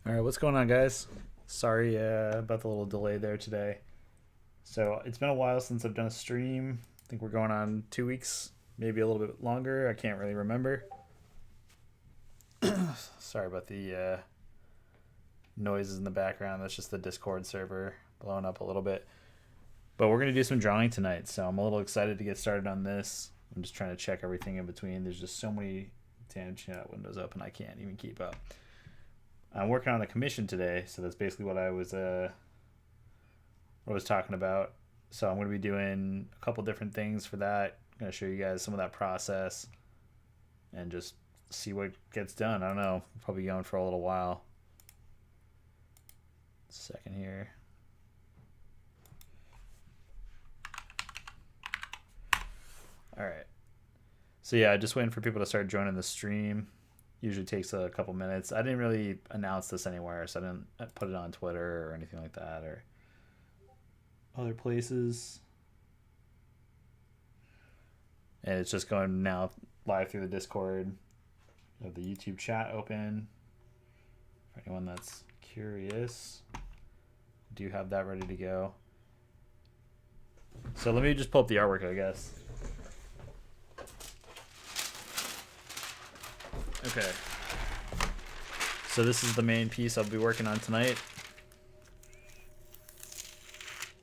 All right, what's going on, guys? Sorry about the little delay there today. So it's been a while since I've done a stream. I think we're going on 2 weeks, maybe a little bit longer. I can't really remember. Sorry about the noises in the background. That's just the Discord server blowing up a little bit. But we're going to do some drawing tonight, so I'm a little excited to get started on this. I'm just trying to check everything in between. There's just so many damn chat windows open, I can't even keep up. I'm working on a commission today, so that's basically what I was talking about. So I'm going to be doing a couple different things for that. I'm going to show you guys some of that process and just see what gets done. I don't know, probably going for a little while. Second here. All right. So yeah, just waiting for people to start joining the stream. Usually takes a couple minutes. I didn't really announce this anywhere, so I didn't put it on Twitter or anything like that or other places. And it's just going now live through the Discord. I have the YouTube chat open. For anyone that's curious, I do have that ready to go. So let me just pull up the artwork, I guess. Okay. So this is the main piece I'll be working on tonight.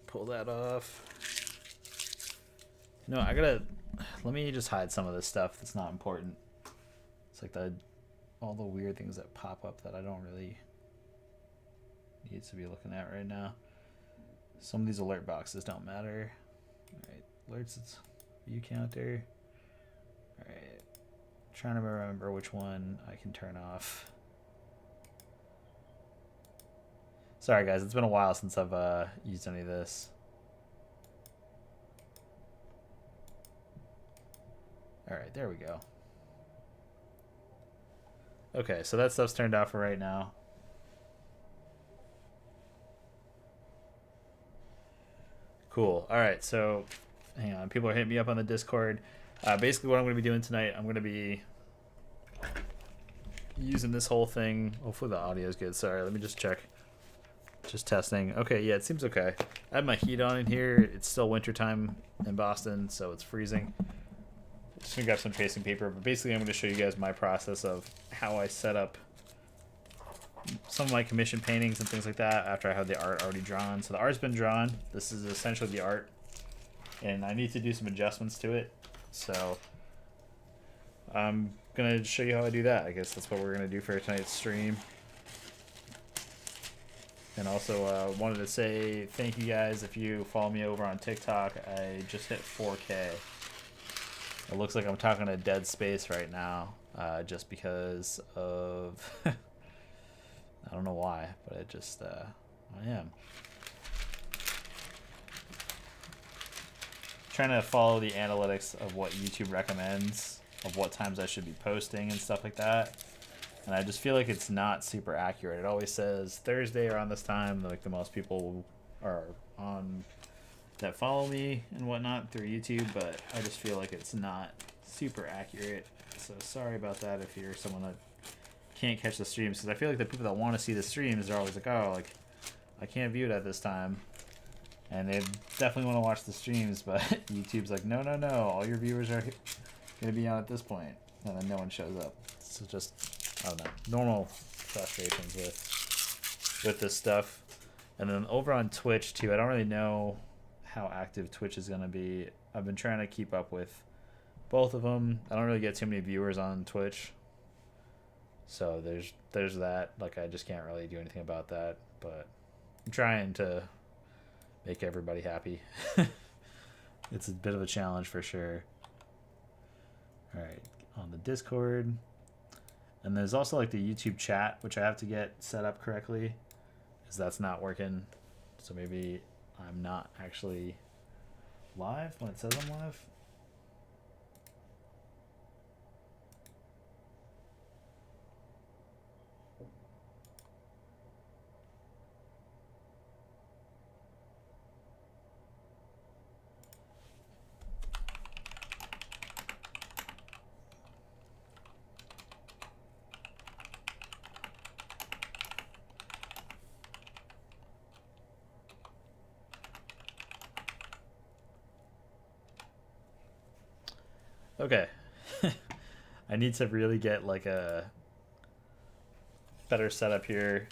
Pull that off. No, let me just hide some of this stuff that's not important. It's like all the weird things that pop up that I don't really need to be looking at right now. Some of these alert boxes don't matter. Alright, alerts, it's view counter. Alright. Trying to remember which one I can turn off. Sorry guys, it's been a while since I've used any of this. Alright, there we go. Okay, so that stuff's turned off for right now. Cool. Alright, so hang on. People are hitting me up on the Discord. Basically what I'm going to be doing tonight, I'm going to be using this whole thing. Hopefully the audio is good. Sorry, let me just check. Just testing. Okay, yeah, it seems okay. I have my heat on in here. It's still wintertime in Boston, so it's freezing. Just gonna grab some tracing paper, but basically I'm going to show you guys my process of how I set up some of my commission paintings and things like that after I have the art already drawn. So the art's been drawn. This is essentially the art, and I need to do some adjustments to it. So I'm gonna show you how I do that. I guess that's what we're gonna do for tonight's stream. And also wanted to say thank you guys if you follow me over on TikTok. I just hit 4K. It looks like I'm talking to dead space right now, just because of I don't know why, but it just I am trying to follow the analytics of what YouTube recommends of what times I should be posting and stuff like that. And I just feel like it's not super accurate. It always says Thursday around this time, like the most people are on that follow me and whatnot through YouTube, but I just feel like it's not super accurate. So sorry about that if you're someone that can't catch the streams, because I feel like the people that want to see the streams are always like, oh, like I can't view it at this time. And they definitely want to watch the streams, but YouTube's like, no, all your viewers are going to be on at this point, and then no one shows up. So just, I don't know, normal frustrations with this stuff. And then over on Twitch too, I don't really know how active Twitch is going to be. I've been trying to keep up with both of them. I don't really get too many viewers on Twitch, so there's that. Like, I just can't really do anything about that, but I'm trying to make everybody happy. It's a bit of a challenge for sure. All right, on the Discord. And there's also like the YouTube chat, which I have to get set up correctly, because that's not working. So maybe I'm not actually live when it says I'm live. Okay. I need to really get like a better setup here.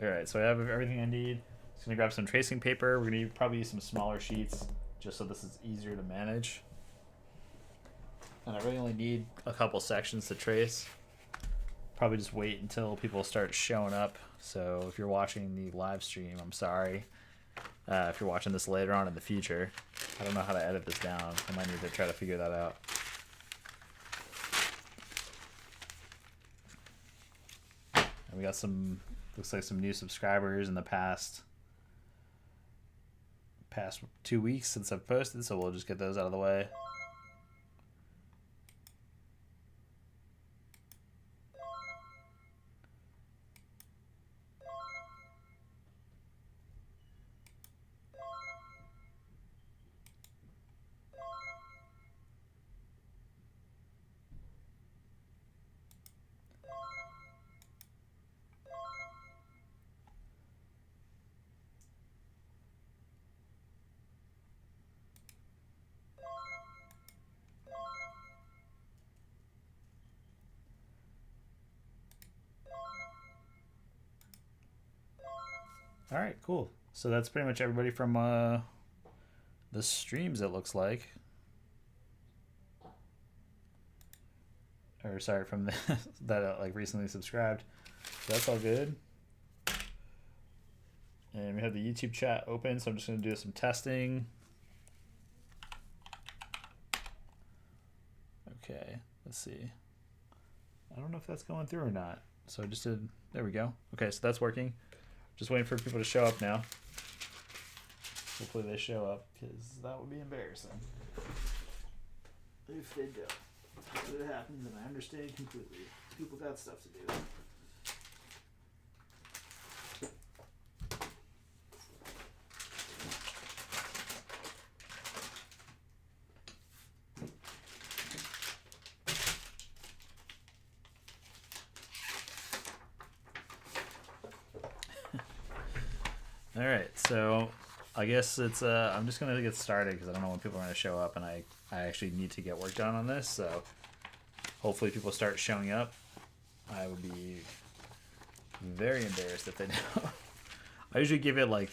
All right, so I have everything I need. Just gonna grab some tracing paper. We're gonna probably use some smaller sheets just so this is easier to manage. And I really only need a couple sections to trace. Probably just wait until people start showing up. So if you're watching the live stream, I'm sorry. If you're watching this later on in the future, I don't know how to edit this down. I might need to try to figure that out. And we got some, looks like some new subscribers in the past 2 weeks since I've posted, so we'll just get those out of the way. All right, cool. So that's pretty much everybody from the streams, it looks like. Or sorry, from the that like recently subscribed. So that's all good. And we have the YouTube chat open, so I'm just gonna do some testing. Okay, let's see. I don't know if that's going through or not. So I just did, there we go. Okay, so that's working. Just waiting for people to show up now. Hopefully they show up, because that would be embarrassing if they don't. If it happens, and I understand completely. People got stuff to do. All right, so I guess it's I'm just gonna get started because I don't know when people are gonna show up, and I actually need to get work done on this. So hopefully people start showing up. I would be very embarrassed if they don't. I usually give it like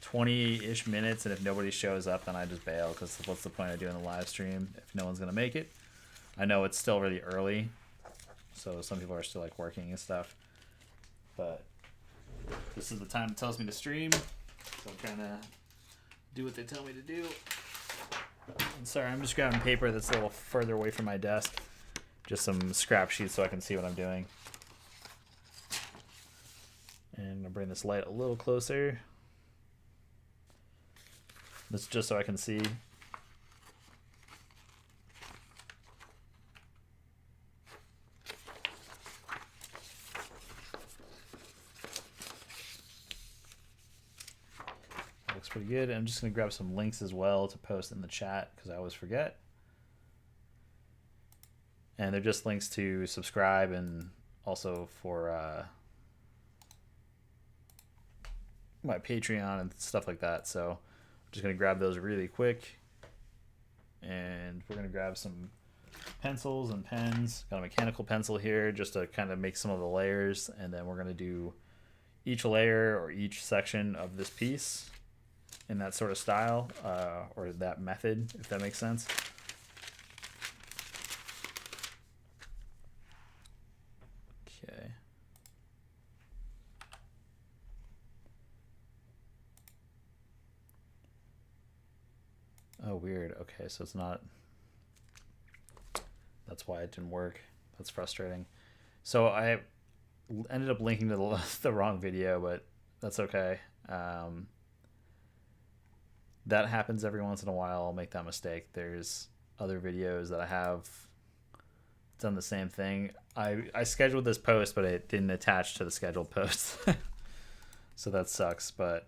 20-ish minutes, and if nobody shows up, then I just bail, because what's the point of doing the live stream if no one's gonna make it? I know it's still really early, so some people are still like working and stuff, but this is the time it tells me to stream, so I'm trying to do what they tell me to do. And sorry, I'm just grabbing paper that's a little further away from my desk. Just some scrap sheets so I can see what I'm doing. And I'll bring this light a little closer. That's just so I can see. Looks pretty good. I'm just going to grab some links as well to post in the chat, because I always forget. And they're just links to subscribe, and also for my Patreon and stuff like that. So I'm just going to grab those really quick. And we're going to grab some pencils and pens. Got a mechanical pencil here just to kind of make some of the layers. And then we're going to do each layer or each section of this piece in that sort of style, or that method, if that makes sense. Okay. Oh, weird. Okay, so it's not... That's why it didn't work. That's frustrating. So I ended up linking to the wrong video, but that's okay. That happens every once in a while. I'll make that mistake. There's other videos that I have done the same thing. I scheduled this post, but it didn't attach to the scheduled post. So that sucks, but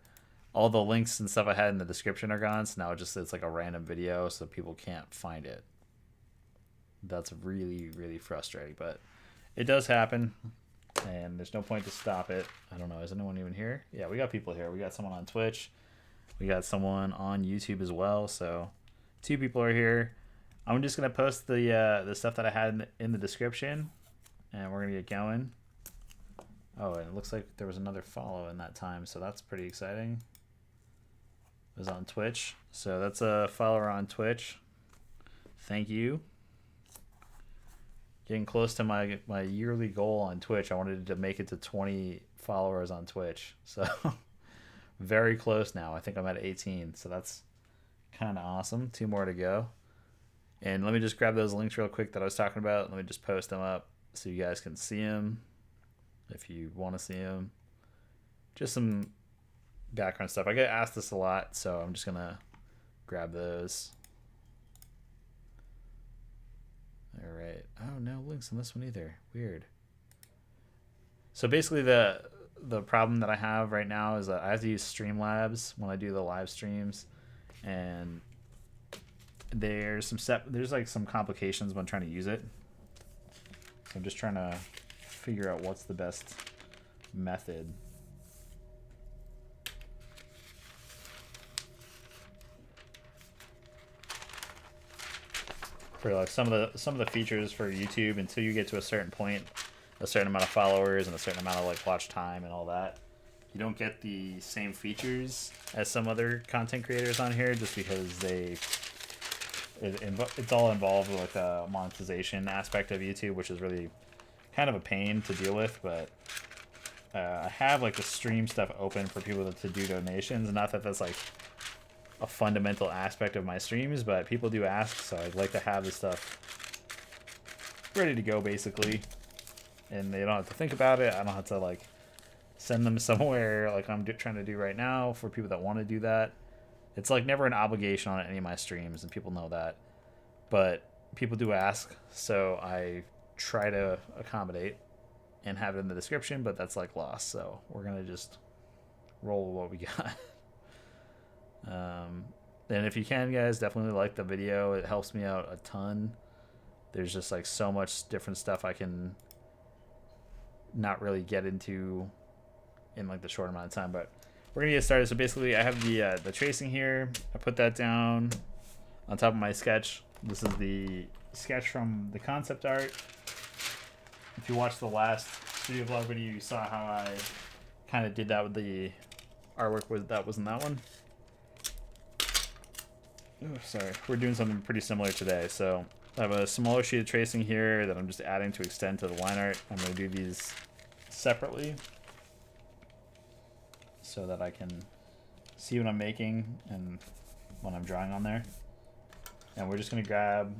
all the links and stuff I had in the description are gone, so now it's like a random video, so people can't find it. That's really, really frustrating, but it does happen, and there's no point to stop it. I don't know, is anyone even here? Yeah, we got people here. We got someone on Twitch. We got someone on YouTube as well, so 2 people are here. I'm just gonna post the stuff that I had in the description, and we're gonna get going. Oh, and it looks like there was another follow in that time, so that's pretty exciting. It was on Twitch, so that's a follower on Twitch. Thank you. Getting close to my yearly goal on Twitch. I wanted to make it to 20 followers on Twitch, so very close now. I think I'm at 18, so that's kind of awesome. 2 more to go. And let me just grab those links real quick that I was talking about. Let me just post them up so you guys can see them if you want to see them. Just some background stuff. I get asked this a lot, so I'm just gonna grab those. All right. Oh, no links on this one either. Weird. So basically, the problem that I have right now is that I have to use Streamlabs when I do the live streams, and there's like some complications when trying to use it. So I'm just trying to figure out what's the best method. For like some of the features for YouTube, until you get to a certain point, a certain amount of followers and a certain amount of like watch time and all that, you don't get the same features as some other content creators on here, just because it's all involved with like a monetization aspect of YouTube, which is really kind of a pain to deal with. But I have like the stream stuff open for people to do donations. Not that that's like a fundamental aspect of my streams, but people do ask, so I'd like to have this stuff ready to go basically, and they don't have to think about it. I don't have to like send them somewhere like I'm trying to do right now for people that want to do that. It's like never an obligation on any of my streams, and people know that, but people do ask, so I try to accommodate and have it in the description, but that's like lost, so we're gonna just roll with what we got. And if you can, guys, definitely like the video. It helps me out a ton. There's just like so much different stuff I can not really get into in like the short amount of time, but we're gonna get started. So basically I have the tracing here. I put that down on top of my sketch. This is the sketch from the concept art. If you watched the last studio vlog video, you saw how I kind of did that with the artwork that was in that one. Oh, sorry, we're doing something pretty similar today. So I have a smaller sheet of tracing here that I'm just adding to extend to the line art. I'm going to do these separately so that I can see what I'm making and when I'm drawing on there. And we're just going to grab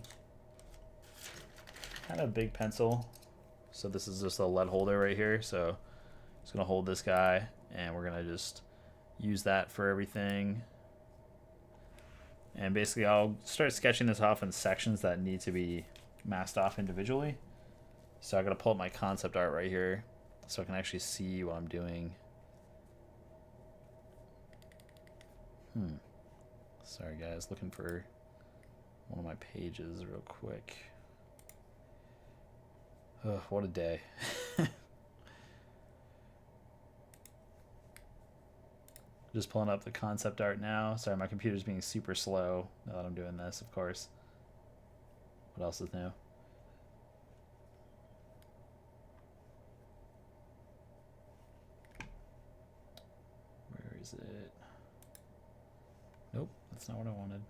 kind of a big pencil. So this is just a lead holder right here. So just going to hold this guy, and we're going to just use that for everything. And basically I'll start sketching this off in sections that need to be masked off individually. So I gotta pull up my concept art right here so I can actually see what I'm doing. Sorry guys, looking for one of my pages real quick. Oh, what a day. Just pulling up the concept art now. Sorry, my computer's being super slow now that I'm doing this, of course. What else is new? Where is it? Nope, that's not what I wanted.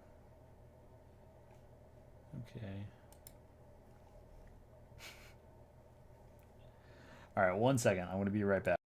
Okay. All right, 1 second. I'm going to be right back.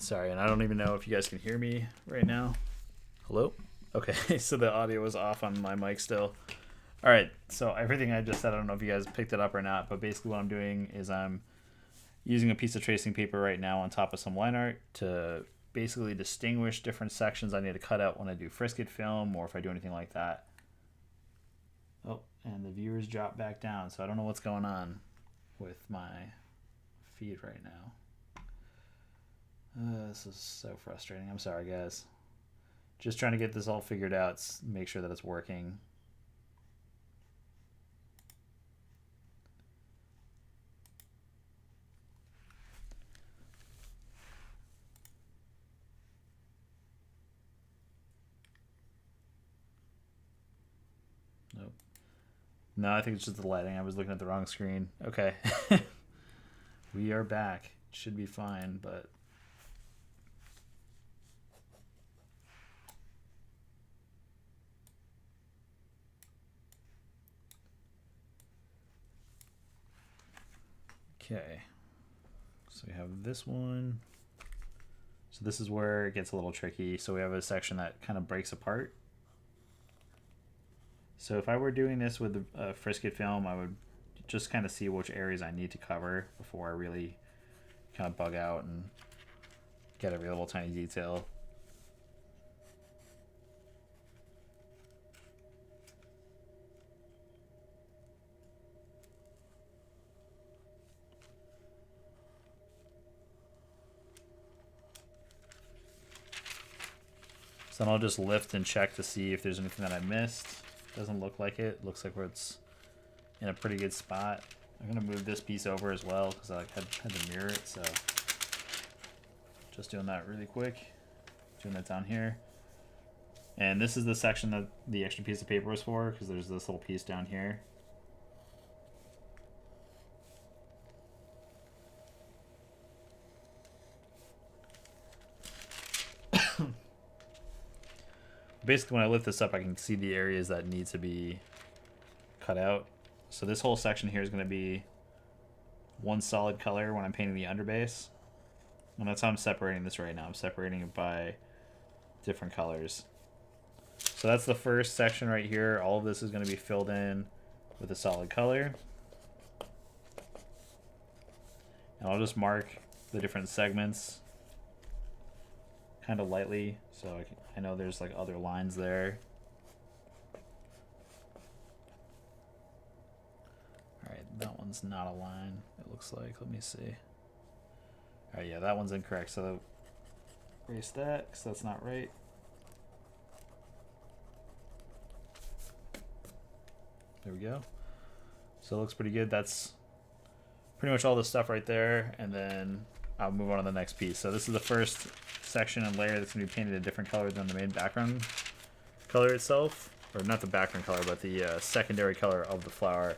Sorry, and I don't even know if you guys can hear me right now. Hello? Okay, so the audio was off on my mic still. All right, so everything I just said, I don't know if you guys picked it up or not, but basically what I'm doing is I'm using a piece of tracing paper right now on top of some line art to basically distinguish different sections I need to cut out when I do Frisket film or if I do anything like that. Oh, and the viewers drop back down, so I don't know what's going on with my feed right now. This is so frustrating. I'm sorry, guys. Just trying to get this all figured out, make sure that it's working. Nope. No, I think it's just the lighting. I was looking at the wrong screen. Okay. We are back. It should be fine, but... Okay. So we have this one. So this is where it gets a little tricky. So we have a section that kind of breaks apart. So if I were doing this with a Frisket film, I would just kind of see which areas I need to cover before I really kind of bug out and get every little tiny detail. So then I'll just lift and check to see if there's anything that I missed. Doesn't look like it. Looks like it's in a pretty good spot. I'm gonna move this piece over as well because I had to mirror it. So just doing that really quick. Doing that down here. And this is the section that the extra piece of paper was for because there's this little piece down here. Basically, when I lift this up, I can see the areas that need to be cut out. So this whole section here is going to be one solid color when I'm painting the underbase. And that's how I'm separating this right now. I'm separating it by different colors. So that's the first section right here. All of this is going to be filled in with a solid color. And I'll just mark the different segments kind of lightly, so I know there's like other lines there. Alright, that one's not a line, it looks like. Let me see. Alright, yeah, that one's incorrect, so erase that, because that's not right. There we go. So it looks pretty good. That's pretty much all the stuff right there, and then I'll move on to the next piece. So this is the first section and layer that's going to be painted a different color than the main background color itself. Or not the background color, but the secondary color of the flower.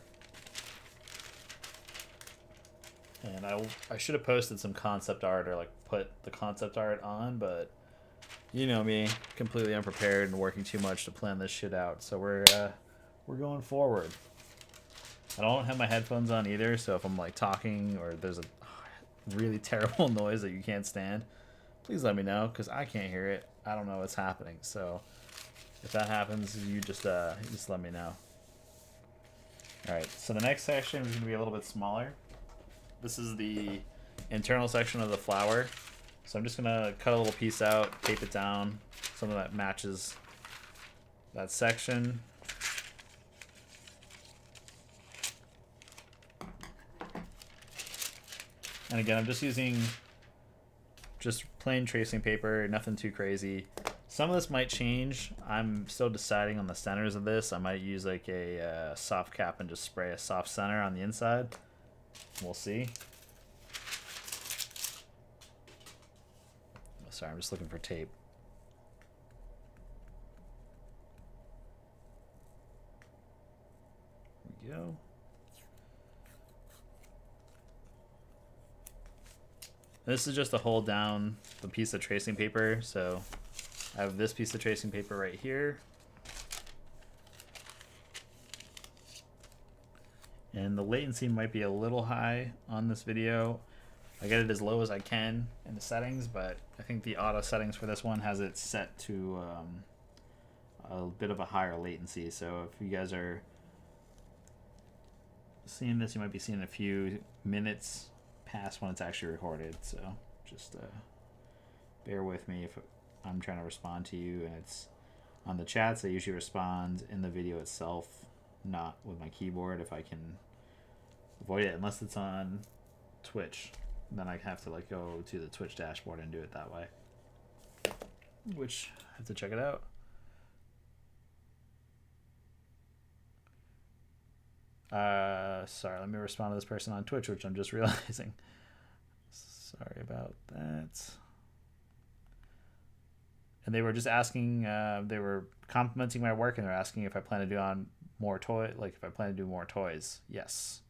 And I should have posted some concept art or like put the concept art on, but you know me, completely unprepared and working too much to plan this shit out. So we're going forward. I don't have my headphones on either, so if I'm like talking or there's a really terrible noise that you can't stand, please let me know because I can't hear it. I don't know what's happening. So if that happens, you just let me know. All right. So the next section is going to be a little bit smaller. This is the internal section of the flower. So I'm just going to cut a little piece out, tape it down, something that matches that section. And again, I'm just using just plain tracing paper, nothing too crazy. Some of this might change. I'm still deciding on the centers of this. I might use like a soft cap and just spray a soft center on the inside. We'll see. Sorry, I'm just looking for tape. There we go. This is just to hold down the piece of tracing paper. So I have this piece of tracing paper right here. And the latency might be a little high on this video. I get it as low as I can in the settings, but I think the auto settings for this one has it set to a bit of a higher latency. So if you guys are seeing this, you might be seeing a few minutes past when it's actually recorded. So just bear with me if I'm trying to respond to you and it's on the chats. I usually respond in the video itself, not with my keyboard if I can avoid it, unless it's on Twitch. Then I have to like go to the Twitch dashboard and do it that way, which I have to check it out. Sorry, let me respond to this person on Twitch, which I'm just realizing. Sorry about that. And they were just asking, they were complimenting my work, and they're asking if I plan to do on more if I plan to do more toys. Yes.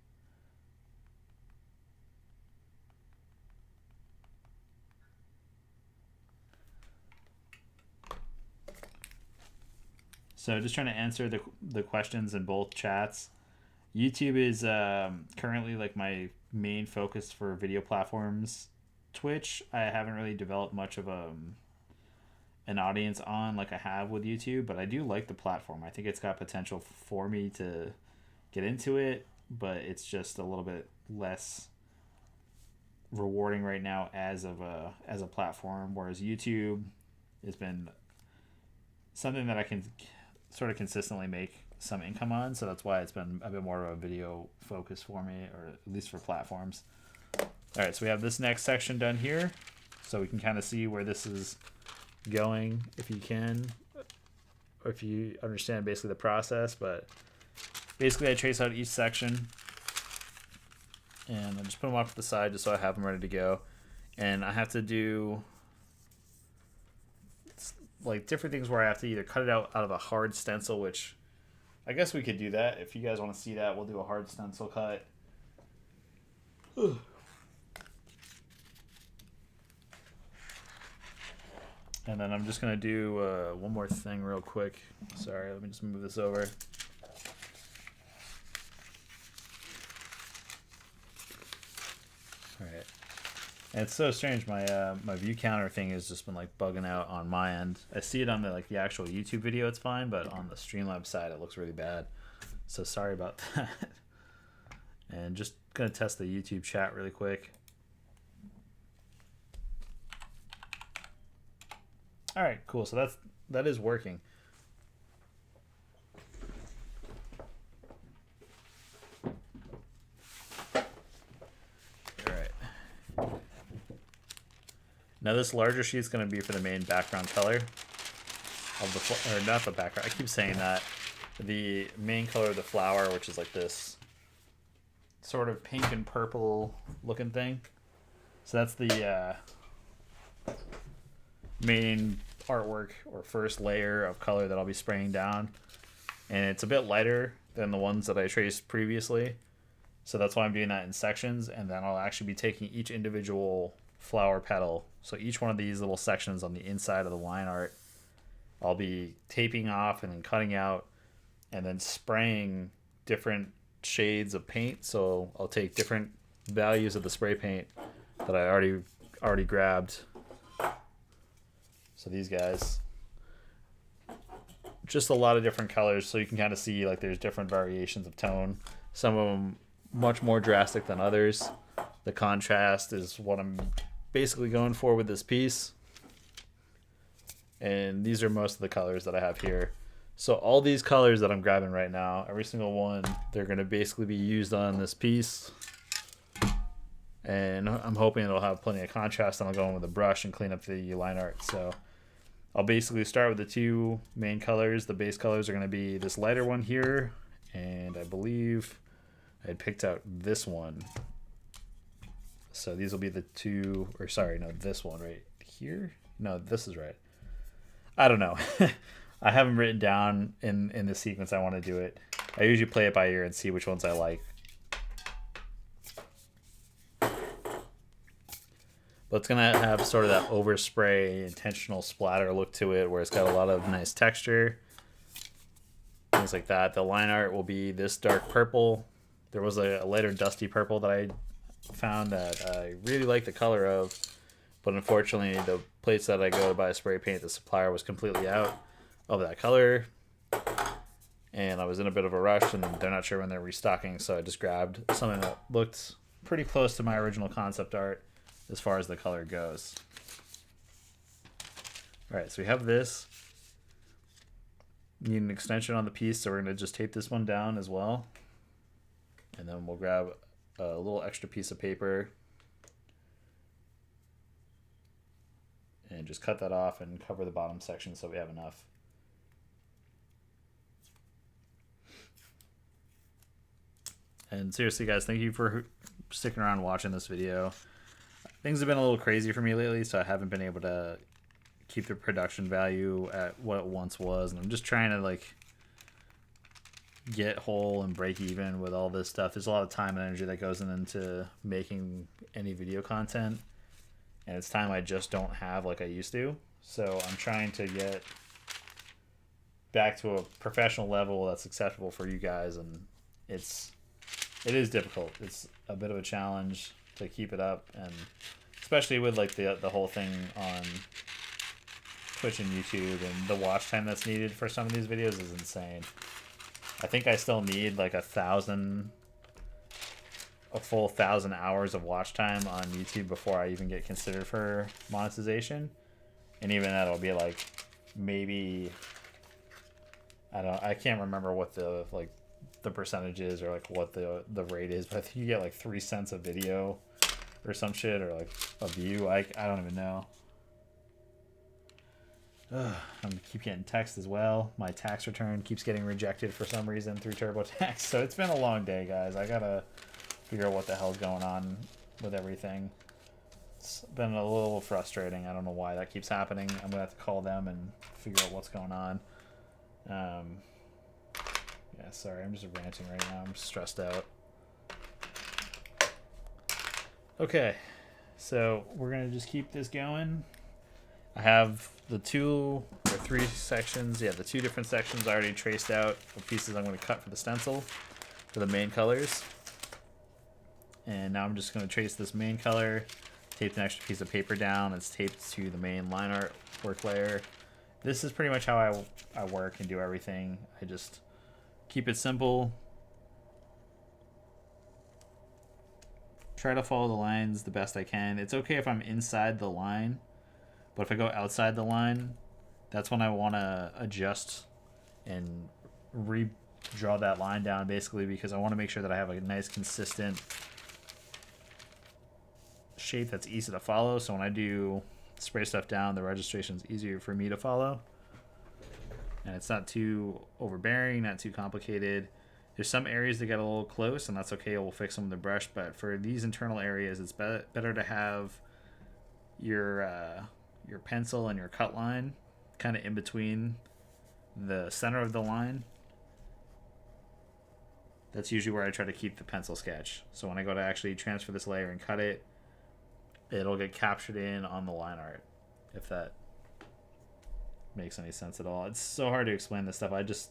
So just trying to answer the questions in both chats. YouTube is currently like my main focus for video platforms. Twitch, I haven't really developed much of an audience on like I have with YouTube, but I do like the platform. I think it's got potential for me to get into it, but it's just a little bit less rewarding right now as a platform, whereas YouTube has been something that I can sort of consistently make some income on, so that's why it's been a bit more of a video focus for me, or at least for platforms. All right, so we have this next section done here, so we can kind of see where this is going, if you can, or if you understand basically the process. But basically I trace out each section and I just put them off to the side just so I have them ready to go, and I have to do like different things where I have to either cut it out of a hard stencil, which I guess we could do that. If you guys want to see that, we'll do a hard stencil cut. And then I'm just going to do one more thing real quick. Sorry, let me just move this over. All right. And it's so strange. My view counter thing has just been like bugging out on my end. I see it on the actual YouTube video, it's fine, but on the Streamlabs side, it looks really bad. So sorry about that. And just gonna test the YouTube chat really quick. All right, cool. So that is working. Now this larger sheet is going to be for the main background color of or not the background. I keep saying that. The main color of the flower, which is like this sort of pink and purple looking thing. So that's the main artwork or first layer of color that I'll be spraying down. And it's a bit lighter than the ones that I traced previously. So that's why I'm doing that in sections. And then I'll actually be taking each individual flower petal. So each one of these little sections on the inside of the line art, I'll be taping off and then cutting out and then spraying different shades of paint. So I'll take different values of the spray paint that I already grabbed. So these guys, just a lot of different colors, so you can kind of see like there's different variations of tone. Some of them much more drastic than others. The contrast is what I'm basically going for with this piece, and these are most of the colors that I have here. So all these colors that I'm grabbing right now, every single one, they're going to basically be used on this piece, and I'm hoping it'll have plenty of contrast, and I'll go in with a brush and clean up the line art. So I'll basically start with the two main colors. The base colors are going to be this lighter one here, and I believe I had picked out this one. So these will be the two, or sorry, no, this one right here. No, this is right. I don't know. I have them written down in the sequence I want to do it. I usually play it by ear and see which ones I like. But it's going to have sort of that overspray, intentional splatter look to it, where it's got a lot of nice texture. Things like that. The line art will be this dark purple. There was a lighter dusty purple that I found that I really like the color of, but unfortunately the place that I go to buy spray paint, the supplier was completely out of that color, and I was in a bit of a rush, and they're not sure when they're restocking, so I just grabbed something that looked pretty close to my original concept art as far as the color goes. Alright, so we have this. Need an extension on the piece, so we're going to just tape this one down as well. And then we'll grab a little extra piece of paper and just cut that off and cover the bottom section so we have enough. And seriously guys, thank you for sticking around watching this video. Things have been a little crazy for me lately, so I haven't been able to keep the production value at what it once was, and I'm just trying to like get whole and break even with all this stuff. There's a lot of time and energy that goes into making any video content, and it's time I just don't have like I used to. So I'm trying to get back to a professional level that's acceptable for you guys, and it is difficult. It's a bit of a challenge to keep it up, and especially with like the whole thing on Twitch and YouTube, and the watch time that's needed for some of these videos is insane. I think I still need like a full 1,000 hours of watch time on YouTube before I even get considered for monetization, and even that'll be like maybe I can't remember what the percentage is or like what the rate is, but I think you get like 3 cents a video or some shit, or like a view. I don't even know. I'm gonna keep getting text as well. My tax return keeps getting rejected for some reason through TurboTax. So it's been a long day, guys. I gotta figure out what the hell's going on with everything. It's been a little frustrating. I don't know why that keeps happening. I'm gonna have to call them and figure out what's going on. Yeah, sorry, I'm just ranting right now. I'm stressed out. Okay, so we're gonna just keep this going. I have the 2 or 3 sections, the 2 different sections I already traced out of pieces I'm going to cut for the stencil for the main colors. And now I'm just going to trace this main color, tape an extra piece of paper down. It's taped to the main line art work layer. This is pretty much how I work and do everything. I just keep it simple. Try to follow the lines the best I can. It's okay if I'm inside the line, but if I go outside the line, that's when I want to adjust and redraw that line down, basically, because I want to make sure that I have a nice consistent shape that's easy to follow. So when I do spray stuff down, the registration is easier for me to follow. And it's not too overbearing, not too complicated. There's some areas that get a little close, and that's okay. We'll fix them with the brush. But for these internal areas, it's better to have your pencil and your cut line kind of in between the center of the line. That's usually where I try to keep the pencil sketch. So when I go to actually transfer this layer and cut it, it'll get captured in on the line art, if that makes any sense at all. It's so hard to explain this stuff. I just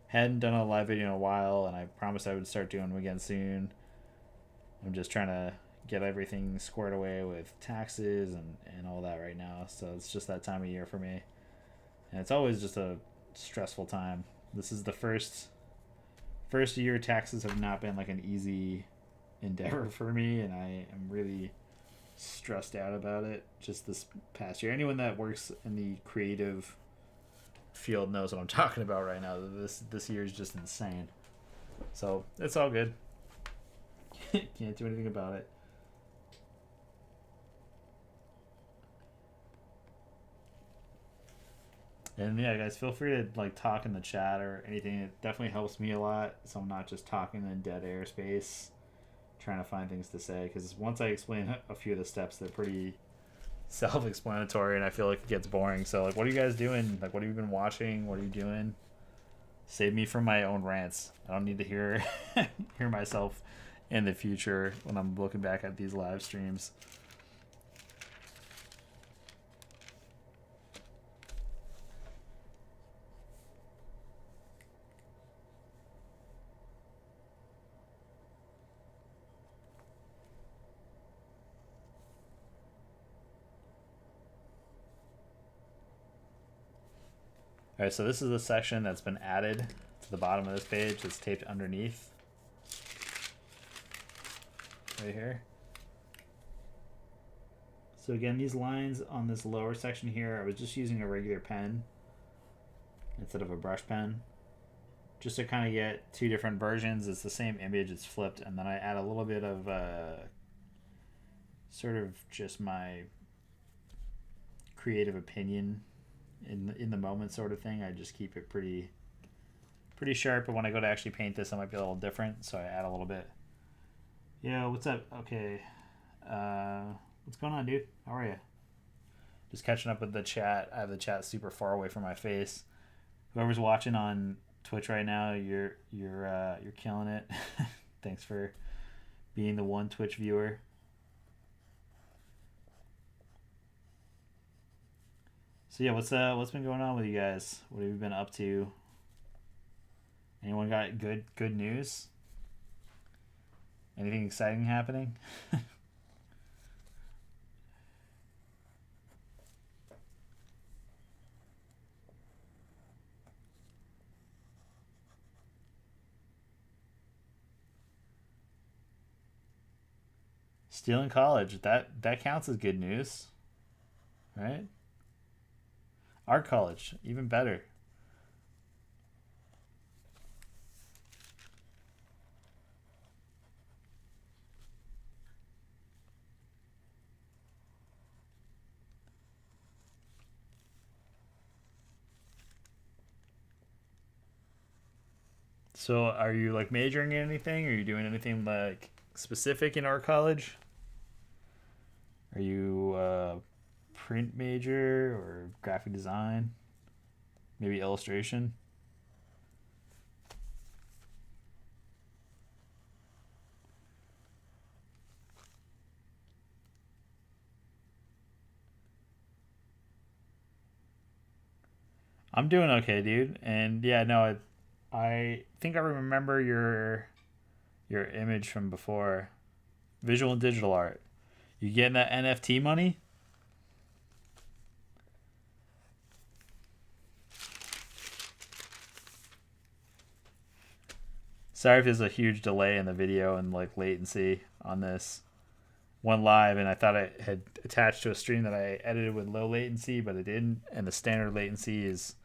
hadn't done a live video in a while, and I promised I would start doing them again soon. I'm just trying to get everything squared away with taxes and all that right now. So it's just that time of year for me. And it's always just a stressful time. This is the first year taxes have not been like an easy endeavor for me, and I am really stressed out about it just this past year. Anyone that works in the creative field knows what I'm talking about right now. This year is just insane. So it's all good. Can't do anything about it. And yeah, guys, feel free to like talk in the chat or anything. It definitely helps me a lot, so I'm not just talking in dead airspace trying to find things to say, because once I explain a few of the steps, they're pretty self-explanatory, and I feel like it gets boring. So like, what are you guys doing? Like, what have you been watching? What are you doing? Save me from my own rants. I don't need to hear hear myself in the future when I'm looking back at these live streams. All right, so this is the section that's been added to the bottom of this page. That's taped underneath. Right here. So again, these lines on this lower section here, I was just using a regular pen instead of a brush pen, just to kind of get two different versions. It's the same image, it's flipped, and then I add a little bit of sort of just my creative opinion in the moment sort of thing. I just keep it pretty sharp, but when I go to actually paint this, it might be a little different, so I add a little bit. Yo, what's up? Okay. What's going on, dude? How are you? Just catching up with the chat. I have the chat super far away from my face. Whoever's watching on Twitch right now, you're killing it. Thanks for being the one Twitch viewer. So yeah, what's been going on with you guys? What have you been up to? Anyone got good news? Anything exciting happening? Still in college. That counts as good news, right? Art college, even better. So are you like majoring in anything? Are you doing anything like specific in art college? Are you print major or graphic design? Maybe illustration? I'm doing okay, dude. And yeah, no, I think I remember your image from before. Visual and digital art. You getting that NFT money? Sorry if there's a huge delay in the video and like latency on this. One live, and I thought I had attached to a stream that I edited with low latency, but it didn't. And the standard latency is,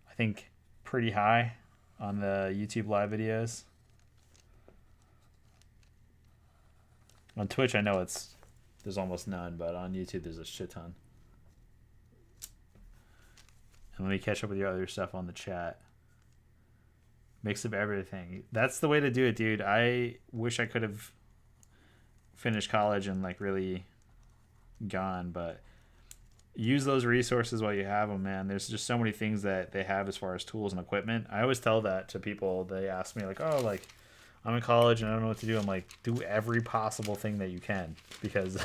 I think, pretty high on the YouTube live videos. On Twitch, I know there's almost none, but on YouTube, there's a shit ton. And let me catch up with your other stuff on the chat. Mix of everything. That's the way to do it, dude. I wish I could have finished college and like really gone, but use those resources while you have them, man. There's just so many things that they have as far as tools and equipment. I always tell that to people. They ask me like, oh, like I'm in college and I don't know what to do. I'm like, do every possible thing that you can, because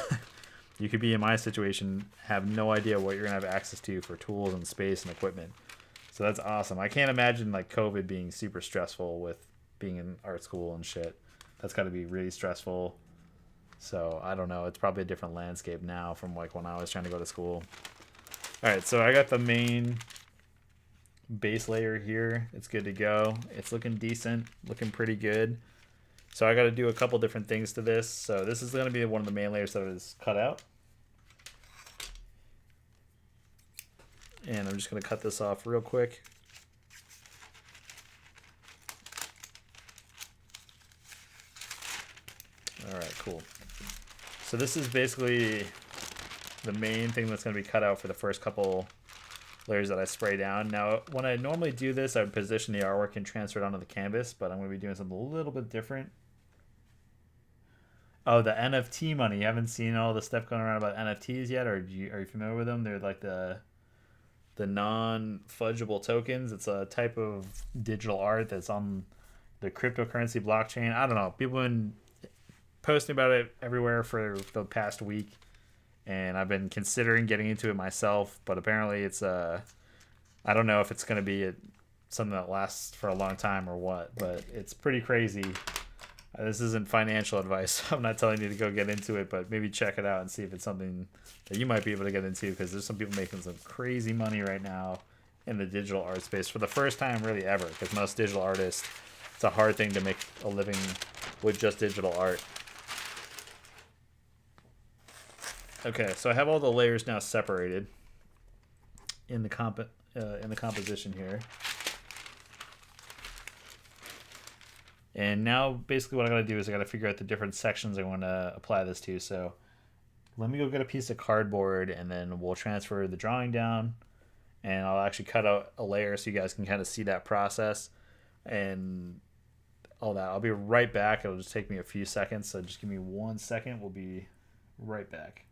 you could be in my situation, have no idea what you're gonna have access to for tools and space and equipment. So that's awesome. I can't imagine like COVID being super stressful with being in art school and shit. That's got to be really stressful. So I don't know. It's probably a different landscape now from like when I was trying to go to school. All right, so I got the main base layer here. It's good to go. It's looking decent, looking pretty good. So I got to do a couple different things to this. So this is going to be one of the main layers that is cut out. And I'm just going to cut this off real quick. All right, cool. So this is basically the main thing that's going to be cut out for the first couple layers that I spray down. Now, when I normally do this, I would position the artwork and transfer it onto the canvas, but I'm going to be doing something a little bit different. Oh, the NFT money. You haven't seen all the stuff going around about NFTs yet, or are you familiar with them? They're like the non-fungible tokens. It's a type of digital art that's on the cryptocurrency blockchain. I don't know. People have been posting about it everywhere for the past week, and I've been considering getting into it myself, but apparently it's I don't know if it's going to be something that lasts for a long time or what, but it's pretty crazy. This isn't financial advice. I'm not telling you to go get into it, but maybe check it out and see if it's something that you might be able to get into, because there's some people making some crazy money right now in the digital art space for the first time really ever, because most digital artists, it's a hard thing to make a living with just digital art. Okay, so I have all the layers now separated in the composition here. And now basically what I gotta do is I gotta figure out the different sections I want to apply this to. So let me go get a piece of cardboard and then we'll transfer the drawing down, and I'll actually cut out a layer so you guys can kind of see that process and all that. I'll be right back. It'll just take me a few seconds, so just give me 1 second. We'll be right back.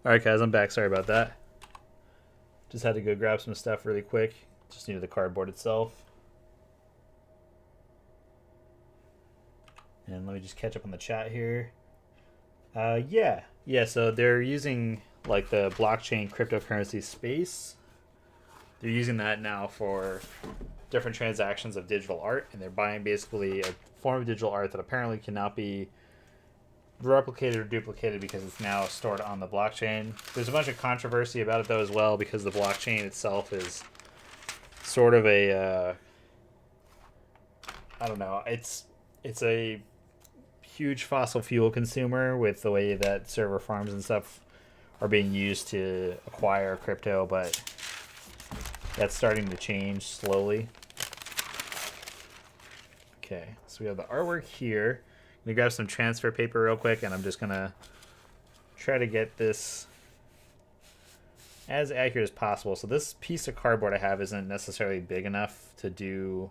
All right, guys, I'm back. Sorry about that. Just had to go grab some stuff really quick. Just needed the cardboard itself. And let me just catch up on the chat here. Yeah. So they're using like the blockchain cryptocurrency space. They're using that now for different transactions of digital art, and they're buying basically a form of digital art that apparently cannot be replicated or duplicated because it's now stored on the blockchain. There's a bunch of controversy about it though as well, because the blockchain itself is sort of a I don't know, it's a huge fossil fuel consumer with the way that server farms and stuff are being used to acquire crypto, but that's starting to change slowly. Okay, so we have the artwork here. Let me grab some transfer paper real quick, and I'm just gonna try to get this as accurate as possible. So this piece of cardboard I have isn't necessarily big enough to do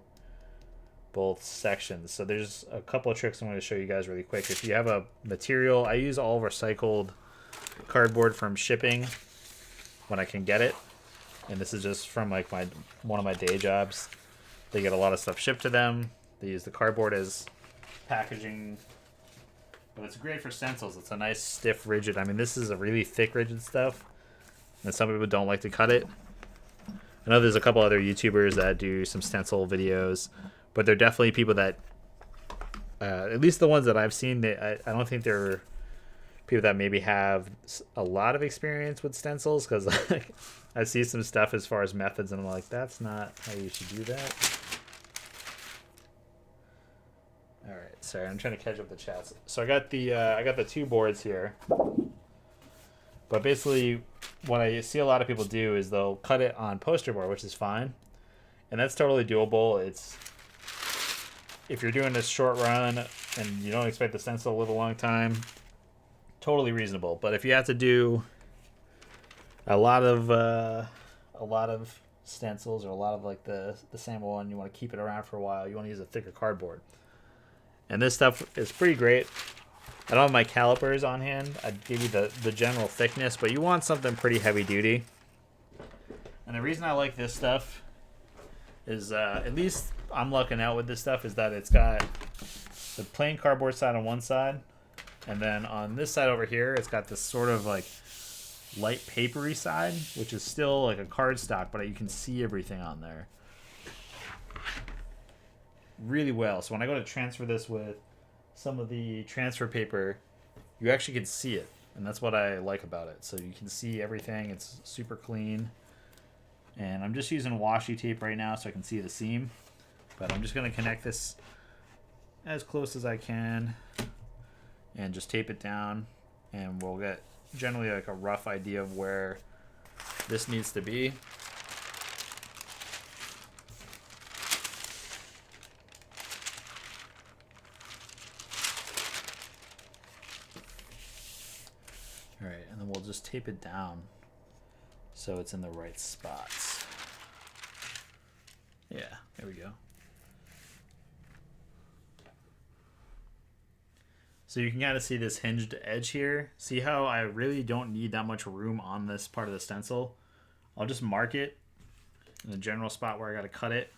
both sections. So there's a couple of tricks I'm going to show you guys really quick. If you have a material, I use all recycled cardboard from shipping when I can get it. And this is just from like one of my day jobs. They get a lot of stuff shipped to them. They use the cardboard as packaging, but it's great for stencils. It's a nice stiff rigid. I mean, this is a really thick rigid stuff, and some people don't like to cut it. I know there's a couple other YouTubers that do some stencil videos, but they're definitely people that at least the ones that I've seen, I don't think they're people that maybe have a lot of experience with stencils, because like, I see some stuff as far as methods and I'm like, that's not how you should do that. All right, sorry, I'm trying to catch up the chats. So I got the two boards here, but basically what I see a lot of people do is they'll cut it on poster board, which is fine, and that's totally doable. It's if you're doing this short run and you don't expect the stencil to live a long time, totally reasonable. But if you have to do a lot of stencils or a lot of like the sample one, you want to keep it around for a while, you want to use a thicker cardboard. And this stuff is pretty great. I don't have my calipers on hand. I'd give you the general thickness, but you want something pretty heavy duty. And the reason I like this stuff is, at least I'm lucking out with this stuff, is that it's got the plain cardboard side on one side, and then on this side over here, it's got this sort of like light papery side, which is still like a cardstock, but you can see everything on there really well. So when I go to transfer this with some of the transfer paper, you actually can see it, and that's what I like about it. So you can see everything. It's super clean, and I'm just using washi tape right now so I can see the seam, but I'm just going to connect this as close as I can and just tape it down, and we'll get generally like a rough idea of where this needs to be. All right, and then we'll just tape it down so it's in the right spots. Yeah, there we go. So you can kind of see this hinged edge here. See how I really don't need that much room on this part of the stencil? I'll just mark it in the general spot where I got to cut it.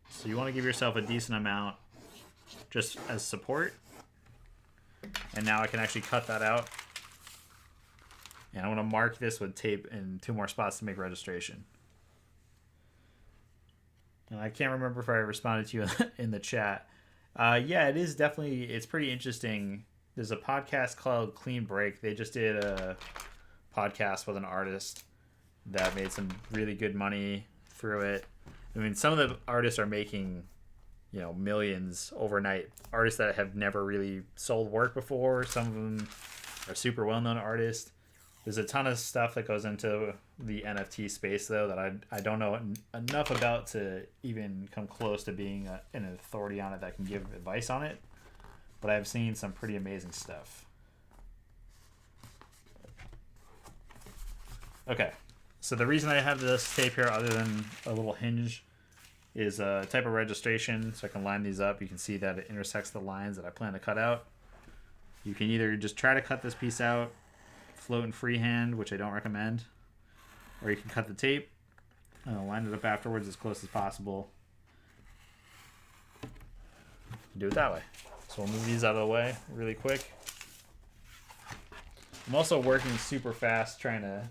So you want to give yourself a decent amount just as support. And now I can actually cut that out. And I'm going to mark this with tape in 2 more spots to make registration. And I can't remember if I responded to you in the chat. Yeah, it is definitely, it's pretty interesting. There's a podcast called Clean Break. They just did a podcast with an artist that made some really good money through it. I mean, some of the artists are making, you know, millions overnight. Artists that have never really sold work before. Some of them are super well-known artists. There's a ton of stuff that goes into the NFT space, though, that I don't know enough about to even come close to being an authority on it that can give advice on it. But I've seen some pretty amazing stuff. Okay, so the reason I have this tape here, other than a little hinge, is a type of registration, so I can line these up. You can see that it intersects the lines that I plan to cut out. You can either just try to cut this piece out, float in freehand, which I don't recommend, or you can cut the tape, line it up afterwards as close as possible. Do it that way. So we'll move these out of the way really quick. I'm also working super fast, trying to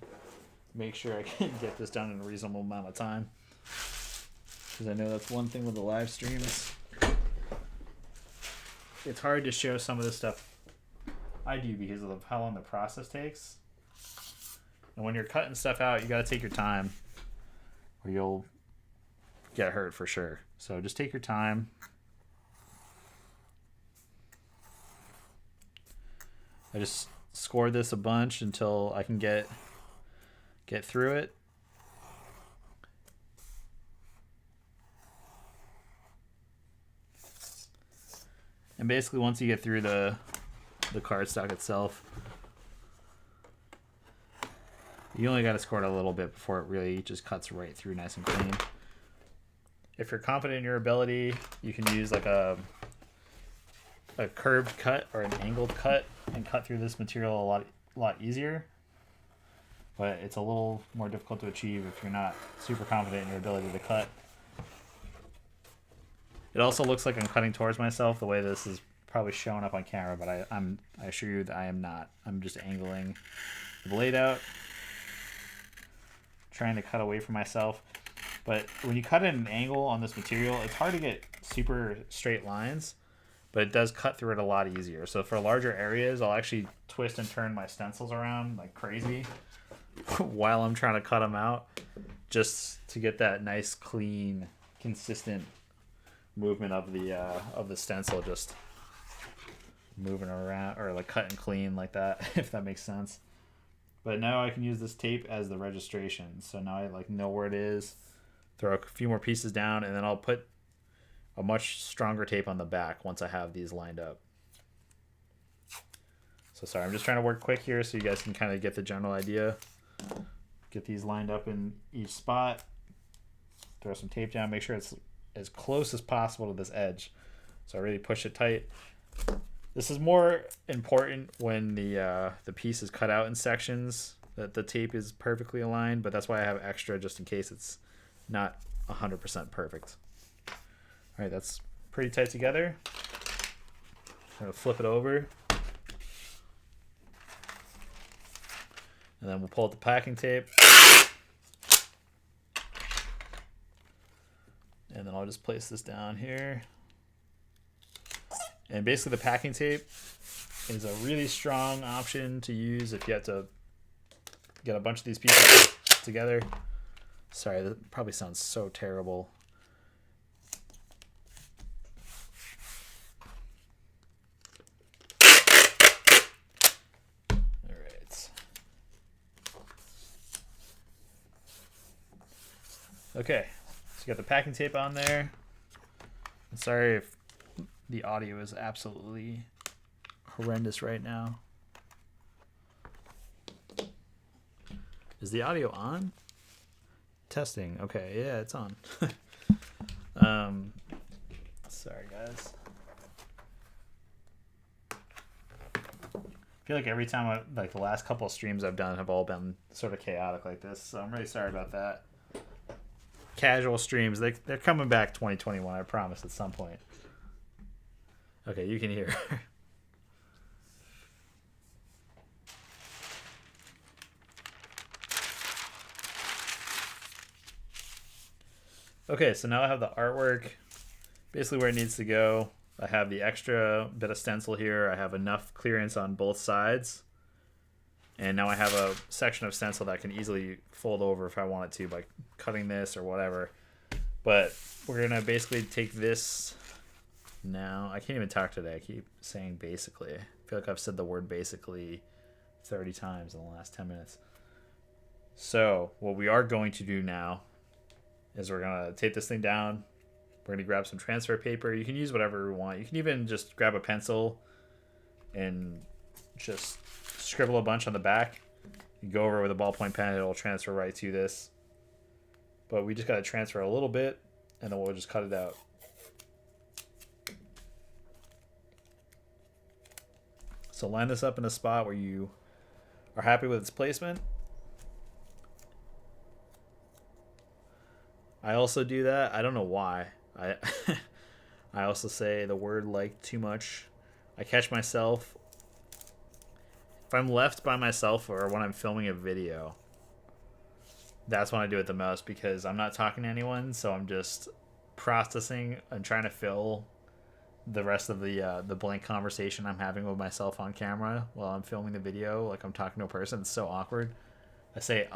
make sure I can get this done in a reasonable amount of time, because I know that's one thing with the live streams. It's hard to show some of this stuff I do because of how long the process takes. And when you're cutting stuff out, you got to take your time or you'll get hurt for sure. So just take your time. I just scored this a bunch until I can get through it. And basically once you get through the cardstock itself, you only got to score it a little bit before it really just cuts right through nice and clean. If you're confident in your ability, you can use like a curved cut or an angled cut and cut through this material a lot easier. But it's a little more difficult to achieve if you're not super confident in your ability to cut. It also looks like I'm cutting towards myself the way this is probably showing up on camera, but I assure you that I am not. I'm just angling the blade out, trying to cut away from myself. But when you cut at an angle on this material, it's hard to get super straight lines, but it does cut through it a lot easier. So for larger areas, I'll actually twist and turn my stencils around like crazy while I'm trying to cut them out, just to get that nice, clean, consistent movement of the stencil, just moving around, or like cutting clean like that, if that makes sense. But now I can use this tape as the registration. So now I like know where it is, throw a few more pieces down, and then I'll put a much stronger tape on the back once I have these lined up. So sorry, I'm just trying to work quick here so you guys can kind of get the general idea. Get these lined up in each spot, throw some tape down, make sure it's as close as possible to this edge. So I really push it tight. This is more important when the piece is cut out in sections, that the tape is perfectly aligned, but that's why I have extra just in case it's not 100% perfect. All right, that's pretty tight together. I'm gonna flip it over. And then we'll pull out the packing tape. And then I'll just place this down here. And basically the packing tape is a really strong option to use if you have to get a bunch of these pieces together. Sorry, that probably sounds so terrible. Okay, so you got the packing tape on there. I'm sorry if the audio is absolutely horrendous right now. Is the audio on? Testing. Okay, yeah, it's on. Sorry guys. I feel like every time like the last couple of streams I've done have all been sort of chaotic like this, so I'm really sorry about that. Casual streams, they're coming back 2021, I promise, at some point. Okay, you can hear. Okay, so now I have the artwork basically where it needs to go. I have the extra bit of stencil here. I have enough clearance on both sides. And now I have a section of stencil that can easily fold over if I want it to by cutting this or whatever. But we're going to basically take this now. I can't even talk today. I keep saying basically. I feel like I've said the word basically 30 times in the last 10 minutes. So what we are going to do now is we're going to tape this thing down. We're going to grab some transfer paper. You can use whatever you want. You can even just grab a pencil and just scribble a bunch on the back. You go over with a ballpoint pen, it'll transfer right to this. But we just got to transfer a little bit, and then we'll just cut it out. So line this up in a spot where you are happy with its placement. I also do that. I don't know why. I also say the word like too much. I catch myself if I'm left by myself or when I'm filming a video. That's when I do it the most because I'm not talking to anyone, so I'm just processing and trying to fill the rest of the blank conversation I'm having with myself on camera while I'm filming the video, like I'm talking to a person. It's so awkward. I say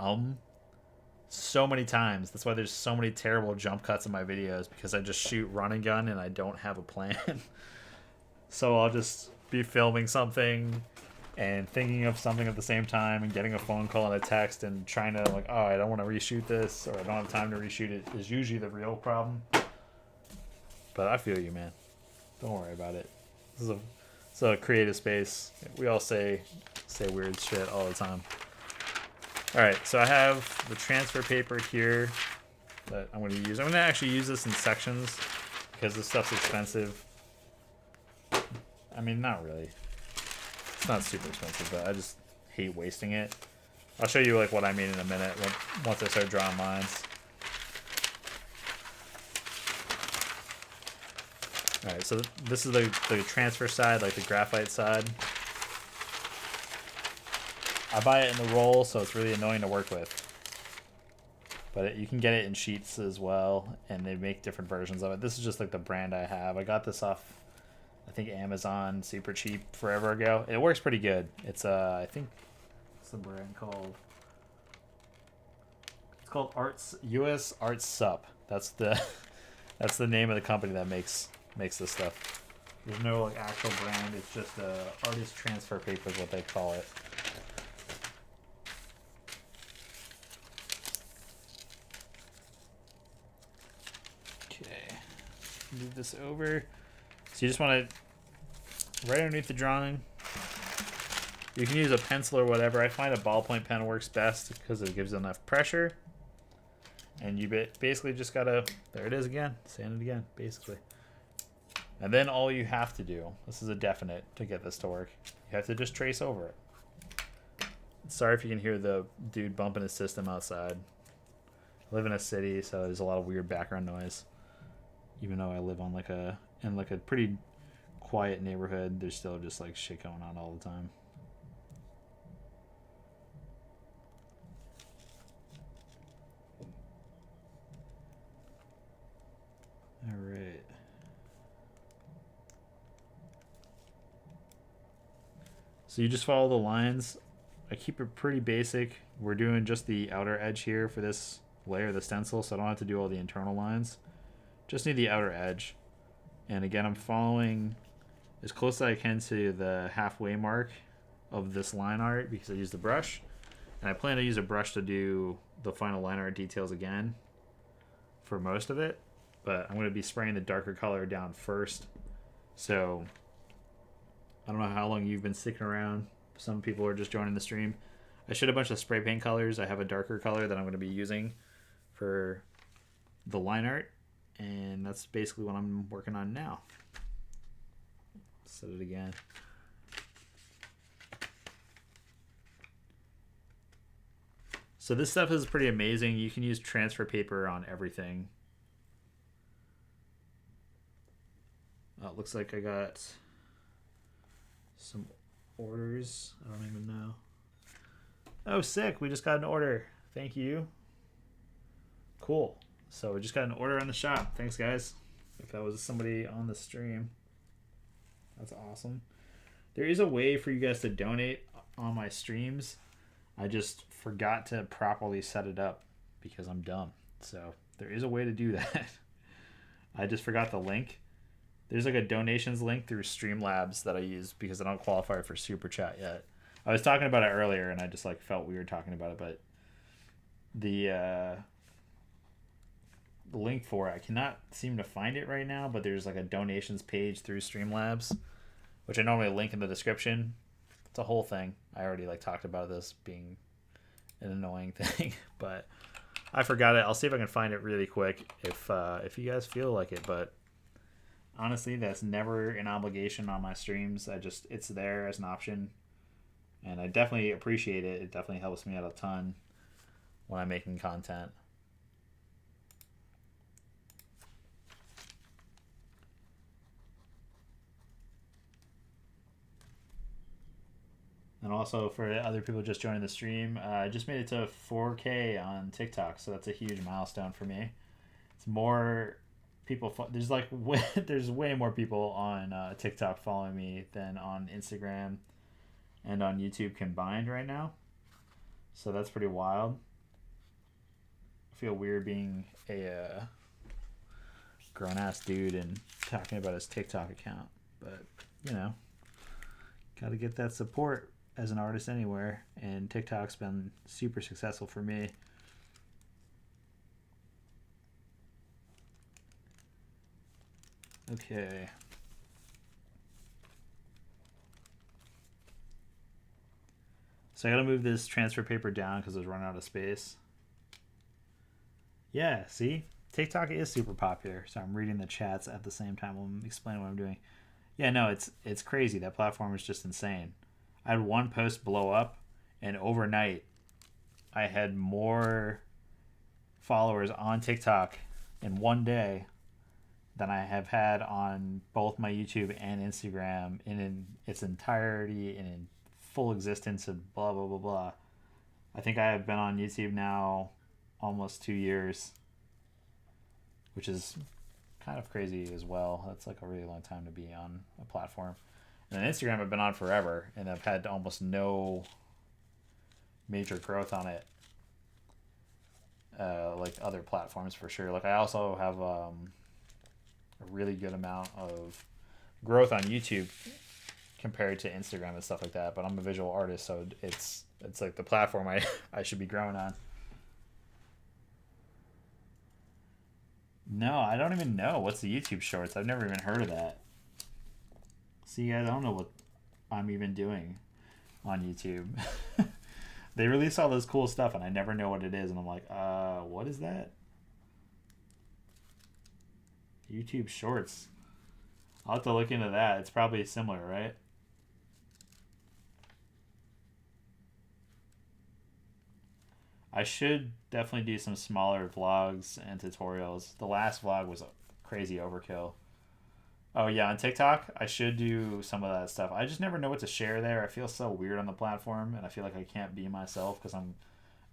so many times. That's why there's so many terrible jump cuts in my videos, because I just shoot run and gun and I don't have a plan. So I'll just be filming something and thinking of something at the same time and getting a phone call and a text and trying to like, oh, I don't want to reshoot this or I don't have time to reshoot it is usually the real problem. But I feel you, man. Don't worry about it. This is a creative space. We all say weird shit all the time. All right, so I have the transfer paper here that I'm going to use. I'm going to actually use this in sections because this stuff's expensive. I mean, not really. It's not super expensive, but I just hate wasting it. I'll show you like what I mean in a minute once I start drawing lines. All right, so this is the transfer side, like the graphite side. I buy it in the roll, so it's really annoying to work with. But you can get it in sheets as well, and they make different versions of it. This is just like the brand I have. I got this off, I think, Amazon, super cheap forever ago. It works pretty good. It's I think, what's the brand called? It's called US Arts Sup. That's the that's the name of the company that makes this stuff. There's no like actual brand. It's just artist transfer paper is what they call it. Move this over. So you just want to, right underneath the drawing, you can use a pencil or whatever. I find a ballpoint pen works best because it gives enough pressure. And you basically just gotta, there it is again, sand it again, basically. And then all you have to do, this is a definite to get this to work, you have to just trace over it. Sorry if you can hear the dude bumping his system outside. I live in a city, so there's a lot of weird background noise. Even though I live on in a pretty quiet neighborhood, there's still just like shit going on all the time. All right. So you just follow the lines. I keep it pretty basic. We're doing just the outer edge here for this layer, the stencil, so I don't have to do all the internal lines. Just need the outer edge. And again, I'm following as close as I can to the halfway mark of this line art because I use the brush. And I plan to use a brush to do the final line art details again. for most of it, but I'm going to be spraying the darker color down first. So I don't know how long you've been sticking around. Some people are just joining the stream. I showed a bunch of spray paint colors. I have a darker color that I'm going to be using for the line art, and that's basically what I'm working on now. Set it again. So this stuff is pretty amazing. You can use transfer paper on everything. It looks like I got some orders. I don't even know. Oh, sick. We just got an order. Thank you. Cool. So we just got an order on the shop. Thanks, guys. If that was somebody on the stream. That's awesome. There is a way for you guys to donate on my streams. I just forgot to properly set it up because I'm dumb. So there is a way to do that. I just forgot the link. There's like a donations link through Streamlabs that I use because I don't qualify for Super Chat yet. I was talking about it earlier and I just like felt weird talking about it, but the link for it, I cannot seem to find it right now, but there's like a donations page through Streamlabs, which I normally link in the description. It's a whole thing. I already like talked about this being an annoying thing, but I forgot it. I'll see if I can find it really quick if you guys feel like it, but honestly, that's never an obligation on my streams. It's there as an option, and I definitely appreciate it. It definitely helps me out a ton when I'm making content. And also for other people just joining the stream, I just made it to 4K on TikTok, so that's a huge milestone for me. It's more people. There's like there's way more people on TikTok following me than on Instagram and on YouTube combined right now. So that's pretty wild. I feel weird being a grown ass dude and talking about his TikTok account, but you know, gotta get that support as an artist anywhere, and TikTok's been super successful for me. Okay. So I gotta move this transfer paper down because I was running out of space. Yeah, see? TikTok is super popular, so I'm reading the chats at the same time while I'm explaining what I'm doing. Yeah, no, it's crazy. That platform is just insane. I had one post blow up, and overnight, I had more followers on TikTok in one day than I have had on both my YouTube and Instagram in its entirety and in full existence of blah, blah, blah, blah. I think I have been on YouTube now almost 2 years, which is kind of crazy as well. That's like a really long time to be on a platform. And Instagram I've been on forever, and I've had almost no major growth on it, like other platforms for sure. Like I also have a really good amount of growth on YouTube compared to Instagram and stuff like that. But I'm a visual artist, so it's like the platform I should be growing on. No, I don't even know. What's the YouTube Shorts? I've never even heard of that. See, I don't know what I'm even doing on YouTube. They release all this cool stuff, and I never know what it is, and I'm like, what is that? YouTube Shorts. I'll have to look into that. It's probably similar, right? I should definitely do some smaller vlogs and tutorials. The last vlog was a crazy overkill. Oh yeah, on TikTok, I should do some of that stuff. I just never know what to share there. I feel so weird on the platform, and I feel like I can't be myself because I'm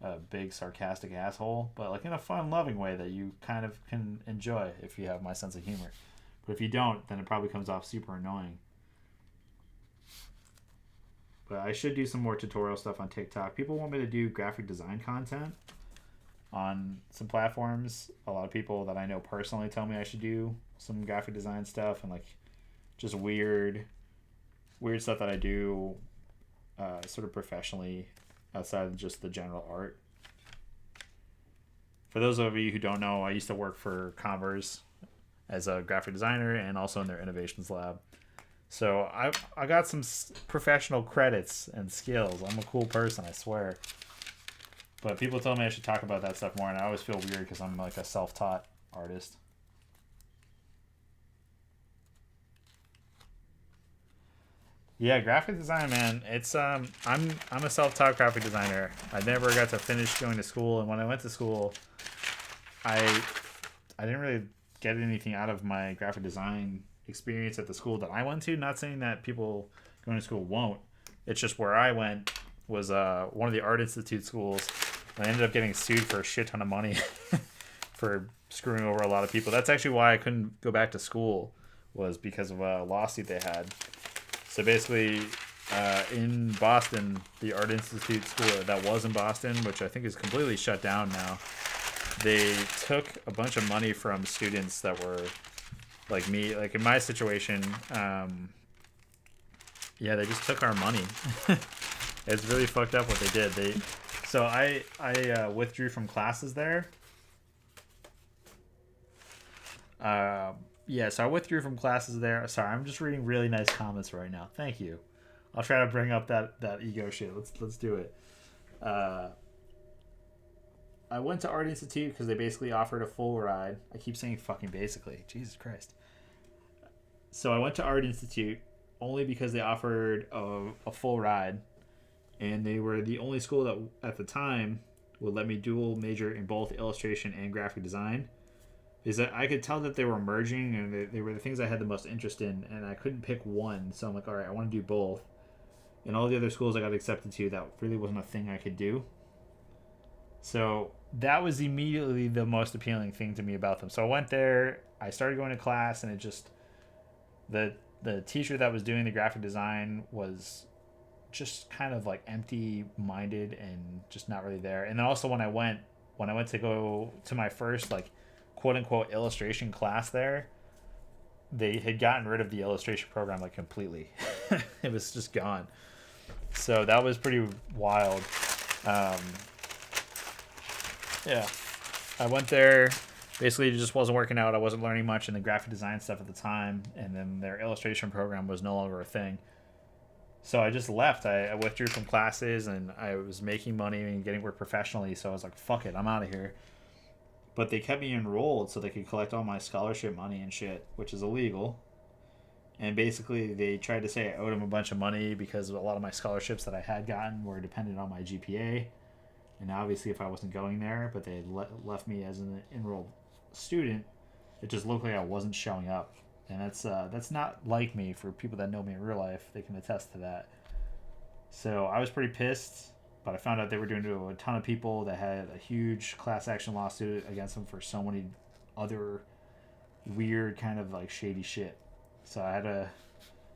a big sarcastic asshole, but like in a fun, loving way that you kind of can enjoy if you have my sense of humor. But if you don't, then it probably comes off super annoying. But I should do some more tutorial stuff on TikTok. People want me to do graphic design content on some platforms. A lot of people that I know personally tell me I should do some graphic design stuff and like just weird stuff that I do sort of professionally outside of just the general art. For those of you who don't know, I used to work for Converse as a graphic designer and also in their innovations lab. So I got some professional credits and skills. I'm a cool person, I swear. But people tell me I should talk about that stuff more, and I always feel weird because I'm like a self-taught artist. Yeah, graphic design, man. It's I'm a self-taught graphic designer. I never got to finish going to school, and when I went to school, I I didn't really get anything out of my graphic design experience at the school that I went to. Not saying that people going to school won't. It's just where I went was one of the Art Institute schools. I ended up getting sued for a shit ton of money for screwing over a lot of people. That's actually why I couldn't go back to school, was because of a lawsuit they had. So basically, in Boston, the Art Institute school that was in Boston, which I think is completely shut down now, they took a bunch of money from students that were like me. Like in my situation, yeah, they just took our money. It's really fucked up what they did. So I withdrew from classes there. Yeah, so I withdrew from classes there. Sorry, I'm just reading really nice comments right now. Thank you. I'll try to bring up that ego shit. Let's do it. I went to Art Institute because they basically offered a full ride. I keep saying fucking basically. Jesus Christ. So I went to Art Institute only because they offered a full ride, and they were the only school that at the time would let me dual major in both illustration and graphic design. Is that I could tell that they were merging, and they were the things I had the most interest in, and I couldn't pick one. So I'm like, all right, I want to do both. And all the other schools I got accepted to, that really wasn't a thing I could do. So that was immediately the most appealing thing to me about them. So I went there, I started going to class, and it just the teacher that was doing the graphic design was just kind of like empty-minded and just not really there. And then also when I went to go to my first like quote-unquote illustration class there, they had gotten rid of the illustration program like completely. It was just gone. So that was pretty wild. Yeah, I went there. Basically, it just wasn't working out. I wasn't learning much in the graphic design stuff at the time, and then their illustration program was no longer a thing. So I just left. I withdrew from classes, and I was making money and getting work professionally. So I was like, "Fuck it, I'm out of here." But they kept me enrolled so they could collect all my scholarship money and shit, which is illegal. And basically, they tried to say I owed them a bunch of money because a lot of my scholarships that I had gotten were dependent on my GPA. And obviously, if I wasn't going there, but they left me as an enrolled student, it just looked like I wasn't showing up. And that's not like me. For people that know me in real life, they can attest to that. So I was pretty pissed, but I found out they were doing it to a ton of people that had a huge class action lawsuit against them for so many other weird kind of like shady shit. So I had to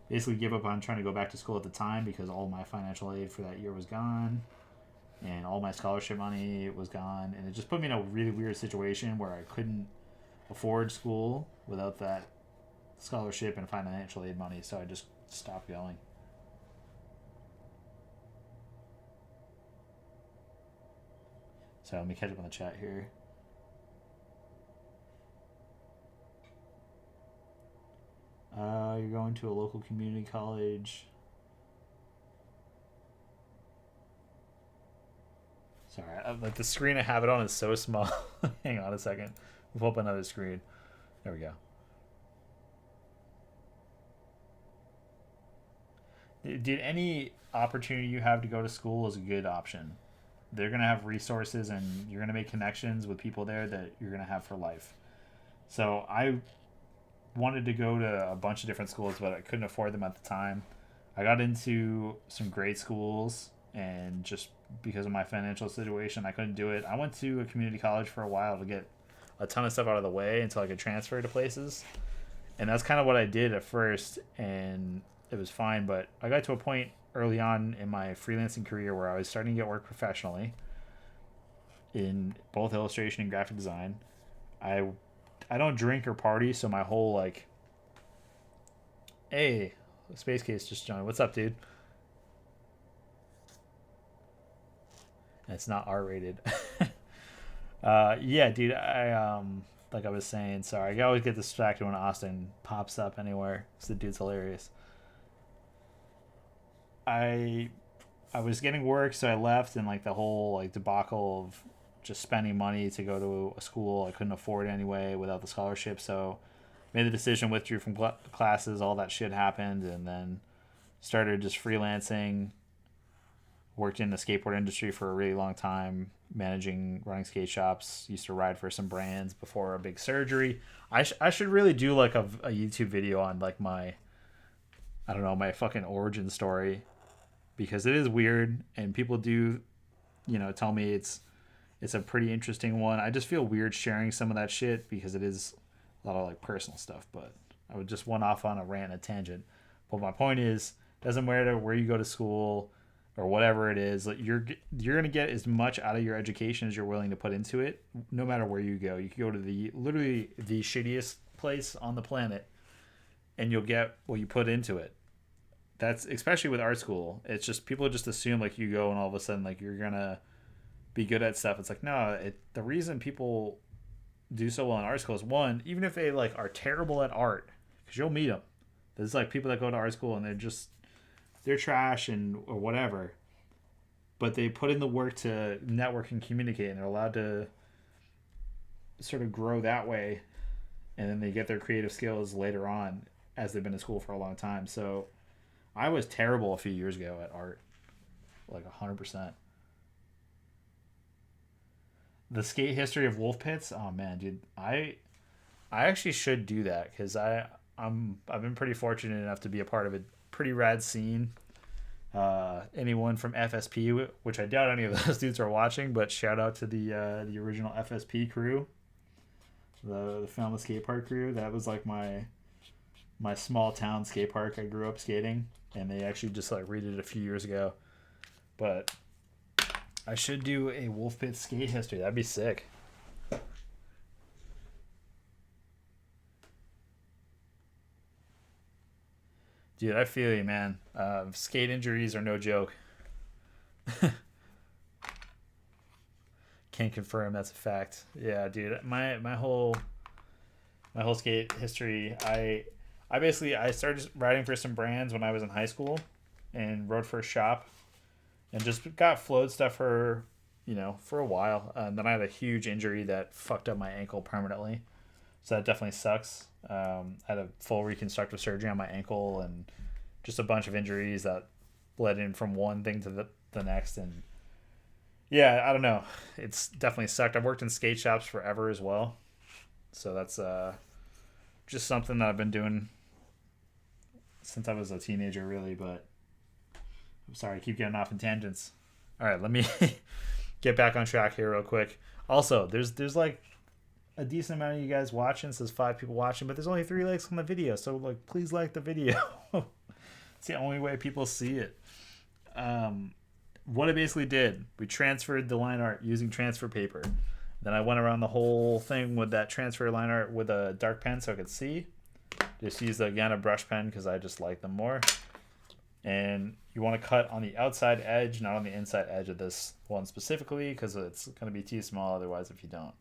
basically give up on trying to go back to school at the time because all my financial aid for that year was gone. And all my scholarship money was gone, and it just put me in a really weird situation where I couldn't afford school without that scholarship and financial aid money, so I just stopped going. So let me catch up on the chat here. You're going to a local community college. Sorry, like the screen I have it on is so small. Hang on a second. We'll pull up another screen. There we go. Did any opportunity you have to go to school is a good option. They're gonna have resources, and you're gonna make connections with people there that you're gonna have for life. So I wanted to go to a bunch of different schools, but I couldn't afford them at the time. I got into some great schools, and just because of my financial situation, I couldn't do it. I went to a community college for a while to get a ton of stuff out of the way until I could transfer to places. And that's kind of what I did at first, and it was fine. But I got to a point early on in my freelancing career where I was starting to get work professionally in both illustration and graphic design. I don't drink or party, so my whole like, hey, Space Case just joined. What's up, dude? And it's not R rated. Yeah, dude. Like I was saying, sorry, I always get distracted when Austin pops up anywhere. 'Cause the dude's hilarious. I I was getting work, so I left, and like the whole like debacle of just spending money to go to a school I couldn't afford anyway without the scholarship. So made the decision, withdrew from classes. All that shit happened, and then started just freelancing. Worked in the skateboard industry for a really long time, managing, running skate shops. Used to ride for some brands before a big surgery. I should really do like a YouTube video on like my, I don't know, my fucking origin story, because it is weird and people do, tell me it's a pretty interesting one. I just feel weird sharing some of that shit because it is a lot of like personal stuff. But I would just went off on a rant, a tangent. But my point is, doesn't matter where you go to school or whatever it is, like you're gonna get as much out of your education as you're willing to put into it, no matter where you go. You could go to the literally the shittiest place on the planet, and you'll get what you put into it. That's especially with art school. It's just people just assume like you go and all of a sudden like you're gonna be good at stuff. It's like no, the reason people do so well in art school is, one, even if they like are terrible at art, because you'll meet them. There's like people that go to art school and they're trash and or whatever, but they put in the work to network and communicate, and they're allowed to sort of grow that way, and then they get their creative skills later on as they've been in school for a long time. So I was terrible a few years ago at art, like 100%. The skate history of wolf pits. Oh man, dude, I actually should do that because I've been pretty fortunate enough to be a part of a pretty rad scene. Anyone from FSP, which I doubt any of those dudes are watching, but shout out to the original FSP crew, the Falmouth skate park crew. That was like my small town skate park I grew up skating, and they actually just like redid it a few years ago. But I should do a Wolf Pit skate history. That'd be sick. Dude, I feel you, man. Skate injuries are no joke. Can't confirm that's a fact. Yeah, dude. My whole skate history. I started riding for some brands when I was in high school, and rode for a shop, and just got float stuff for for a while. And then I had a huge injury that fucked up my ankle permanently, so that definitely sucks. I had a full reconstructive surgery on my ankle, and just a bunch of injuries that led in from one thing to the next. And yeah, I don't know. It's definitely sucked. I've worked in skate shops forever as well, so that's just something that I've been doing since I was a teenager, really. But I'm sorry, I keep getting off in tangents. All right, let me get back on track here real quick. Also, there's like a decent amount of you guys watching. It says 5 people watching, but there's only 3 likes on the video. So like, please like the video. It's the only way people see it. What I basically did, we transferred the line art using transfer paper. Then I went around the whole thing with that transfer line art with a dark pen so I could see. Just use again a brush pen because I just like them more. And you want to cut on the outside edge, not on the inside edge of this one specifically, because it's going to be too small otherwise if you don't.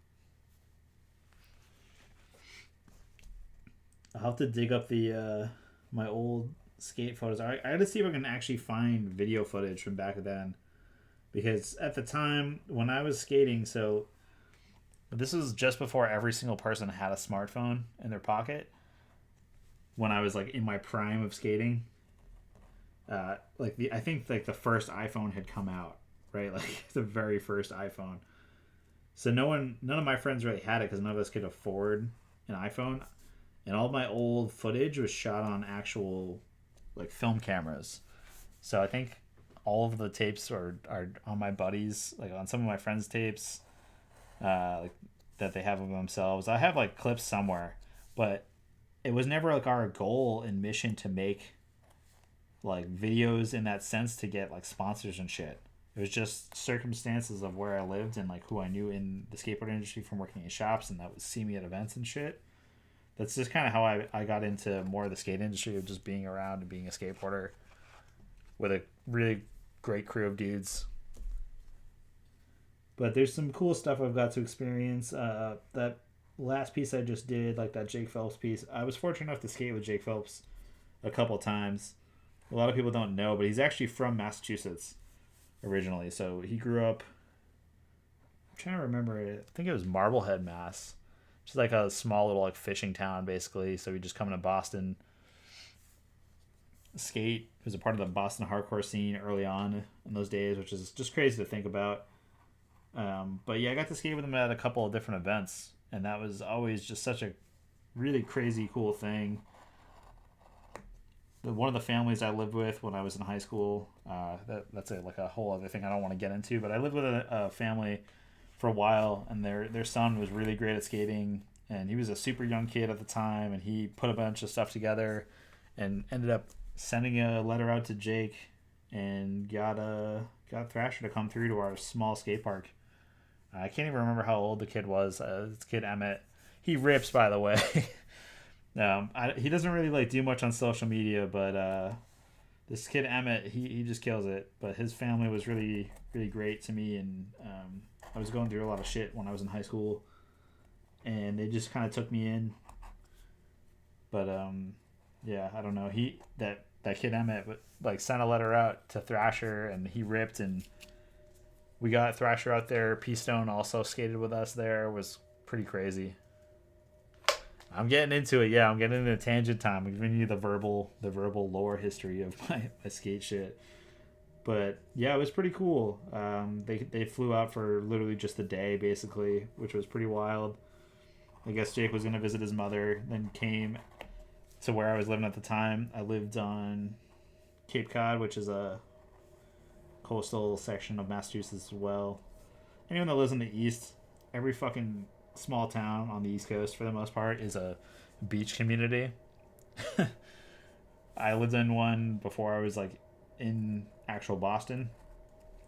I'll have to dig up the my old skate photos. I gotta see if I can actually find video footage from back then, because at the time when I was skating, so this was just before every single person had a smartphone in their pocket. When I was like in my prime of skating, I think like the first iPhone had come out, right? Like the very first iPhone. So none of my friends really had it because none of us could afford an iPhone, and all my old footage was shot on actual like film cameras. So I think all of the tapes are on my buddies, like on some of my friends' tapes, like that they have of themselves. I have like clips somewhere, but it was never like our goal and mission to make like videos in that sense to get like sponsors and shit. It was just circumstances of where I lived and like who I knew in the skateboard industry from working in shops, and that would see me at events and shit. That's just kind of how I got into more of the skate industry, of just being around and being a skateboarder with a really great crew of dudes. But there's some cool stuff I've got to experience. That last piece I just did, like that Jake Phelps piece, I was fortunate enough to skate with Jake Phelps a couple times. A lot of people don't know, but he's actually from Massachusetts originally. So he grew up. I'm trying to remember it. I think it was Marblehead, Mass. Just like a small little like fishing town, basically. So he just come to Boston, skate. He was a part of the Boston hardcore scene early on in those days, which is just crazy to think about. But yeah, I got to skate with him at a couple of different events, and that was always just such a really crazy, cool thing. One of the families I lived with when I was in high school, that's like a whole other thing I don't want to get into, but I lived with a family for a while, and their son was really great at skating, and he was a super young kid at the time, and he put a bunch of stuff together and ended up sending a letter out to Jake and got Thrasher to come through to our small skate park. I can't even remember how old the kid was. This kid Emmett, he rips, by the way. He doesn't really like do much on social media, but this kid Emmett, he just kills it. But his family was really really great to me, and I was going through a lot of shit when I was in high school, and they just kind of took me in. But yeah, I don't know. That kid Emmett like sent a letter out to Thrasher, and he ripped, and we got Thrasher out there. P-Stone also skated with us there. It was pretty crazy. I'm getting into it. Yeah, I'm getting into tangent time. I'm giving you the verbal lore history of my skate shit. But yeah, it was pretty cool. They flew out for literally just a day, basically, which was pretty wild. I guess Jake was gonna visit his mother, then came to where I was living at the time. I lived on Cape Cod, which is a coastal section of Massachusetts as well. Anyone that lives in the east, every fucking small town on the East Coast for the most part is a beach community. I lived in one before I was like in actual Boston,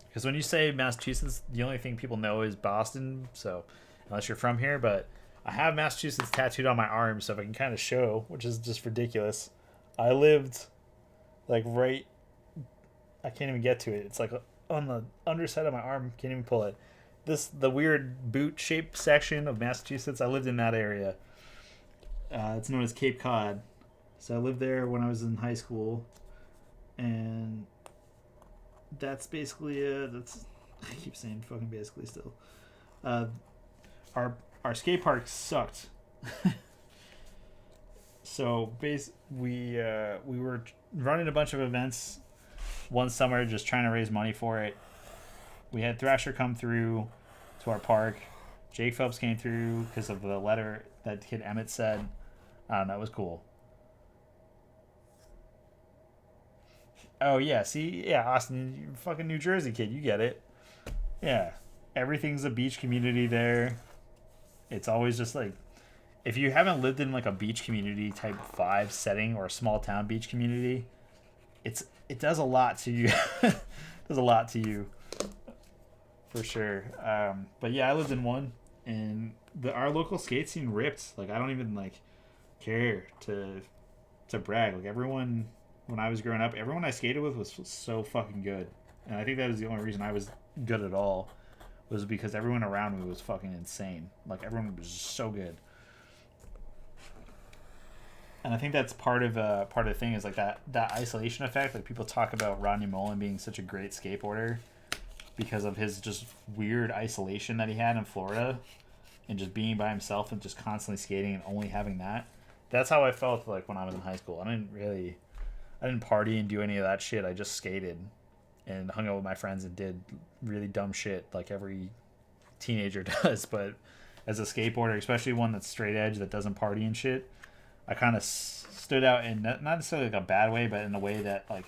because when you say Massachusetts, the only thing people know is Boston, so unless you're from here. But I have Massachusetts tattooed on my arm, so if I can kind of show, which is just ridiculous. I lived like right, I can't even get to it. It's like on the underside of my arm. Can't even pull it. The weird boot shaped section of Massachusetts. I lived in that area. It's known as Cape Cod. So I lived there when I was in high school, and that's basically it. That's I keep saying fucking basically still. Our skate park sucked. So we were running a bunch of events one summer, just trying to raise money for it. We had Thrasher come through to our park. Jake Phelps came through because of the letter that kid Emmett said. That was cool. Oh yeah, see, yeah, Austin, you fucking New Jersey kid, you get it. Yeah, everything's a beach community there. It's always just like, if you haven't lived in like a beach community type 5 setting or a small town beach community, it does a lot to you. Does a lot to you, for sure. But yeah, I lived in one, and our local skate scene ripped. Like I don't even like care to brag. Like everyone, when I was growing up, everyone I skated with was so fucking good, and I think that is the only reason I was good at all, was because everyone around me was fucking insane. Like everyone was just so good. And I think that's part of the thing is like that isolation effect. Like people talk about Rodney Mullen being such a great skateboarder because of his just weird isolation that he had in Florida, and just being by himself and just constantly skating and only having that. That's how I felt like when I was in high school. I didn't party and do any of that shit. I just skated and hung out with my friends and did really dumb shit like every teenager does. But as a skateboarder, especially one that's straight edge that doesn't party and shit, I kind of stood out in not necessarily like a bad way, but in a way that like,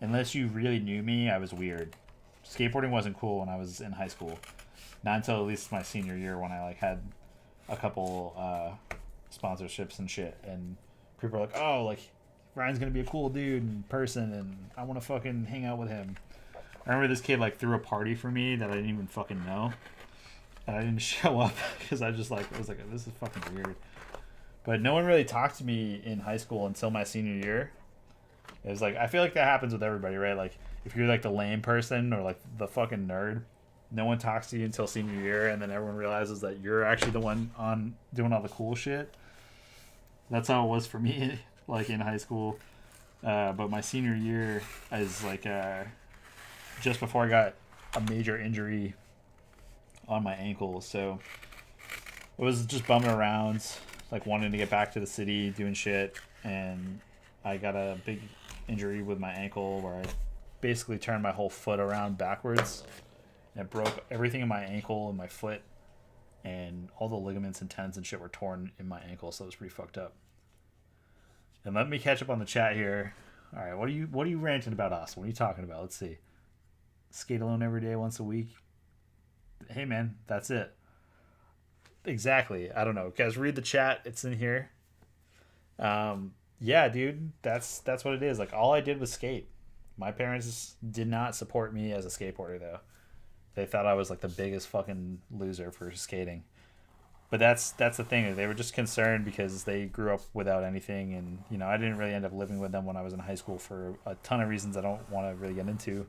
unless you really knew me, I was weird. Skateboarding wasn't cool when I was in high school. Not until at least my senior year when I like had a couple sponsorships and shit, and people are like, "Oh, like Ryan's gonna be a cool dude in person, and I want to fucking hang out with him." I remember this kid like threw a party for me that I didn't even fucking know, and I didn't show up because I was like, "This is fucking weird." But no one really talked to me in high school until my senior year. It was like, I feel like that happens with everybody, right? Like, if you're like the lame person or like the fucking nerd, no one talks to you until senior year, and then everyone realizes that you're actually the one on doing all the cool shit. That's how it was for me, like in high school. But my senior year is like just before I got a major injury on my ankle, so it was just bumming around, like wanting to get back to the city, doing shit, and I got a big injury with my ankle where I basically turned my whole foot around backwards, and it broke everything in my ankle and my foot, and all the ligaments and tendons and shit were torn in my ankle, so it was pretty fucked up. And let me catch up on the chat here. All right, what are you ranting about, Austin? What are you talking about? Let's see. Skate alone every day, once a week. Hey man, that's it. Exactly. I don't know, guys. Read the chat. It's in here. Yeah, dude. That's what it is. Like all I did was skate. My parents did not support me as a skateboarder though. They thought I was like the biggest fucking loser for skating. But that's the thing. They were just concerned because they grew up without anything, and you know I didn't really end up living with them when I was in high school for a ton of reasons I don't want to really get into.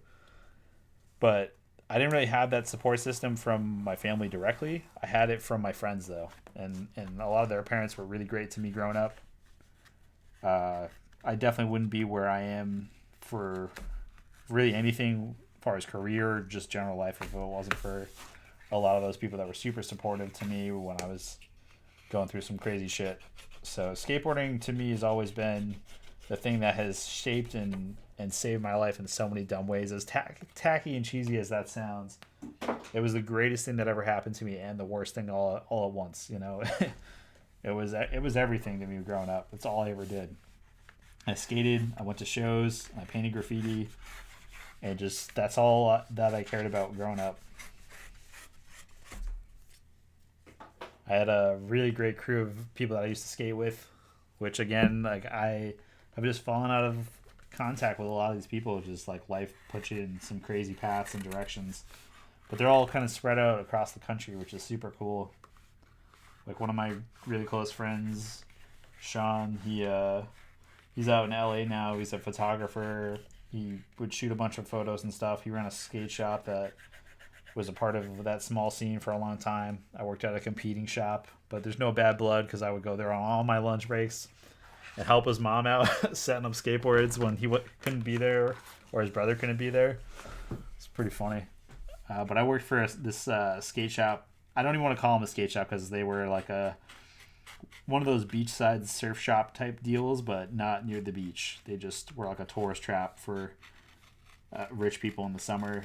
But I didn't really have that support system from my family directly. I had it from my friends though, and a lot of their parents were really great to me growing up. I definitely wouldn't be where I am for really anything as far as career or just general life if it wasn't for a lot of those people that were super supportive to me when I was going through some crazy shit. So skateboarding to me has always been the thing that has shaped and saved my life in so many dumb ways. As tacky and cheesy as that sounds, it was the greatest thing that ever happened to me and the worst thing all at once. You know, it was everything to me growing up. That's all I ever did. I skated, I went to shows, I painted graffiti, and just that's all that I cared about growing up. I had a really great crew of people that I used to skate with, which again, like I've just fallen out of contact with a lot of these people. Just like life puts you in some crazy paths and directions, but they're all kind of spread out across the country, which is super cool. Like one of my really close friends, Sean, he's out in LA now. He's a photographer. He would shoot a bunch of photos and stuff. He ran a skate shop that was a part of that small scene for a long time. I worked at a competing shop, but there's no bad blood because I would go there on all my lunch breaks and help his mom out setting up skateboards when he couldn't be there or his brother couldn't be there. It's pretty funny. But I worked for this skate shop. I don't even want to call them a skate shop because they were like one of those beachside surf shop type deals, but not near the beach. They just were like a tourist trap for rich people in the summer.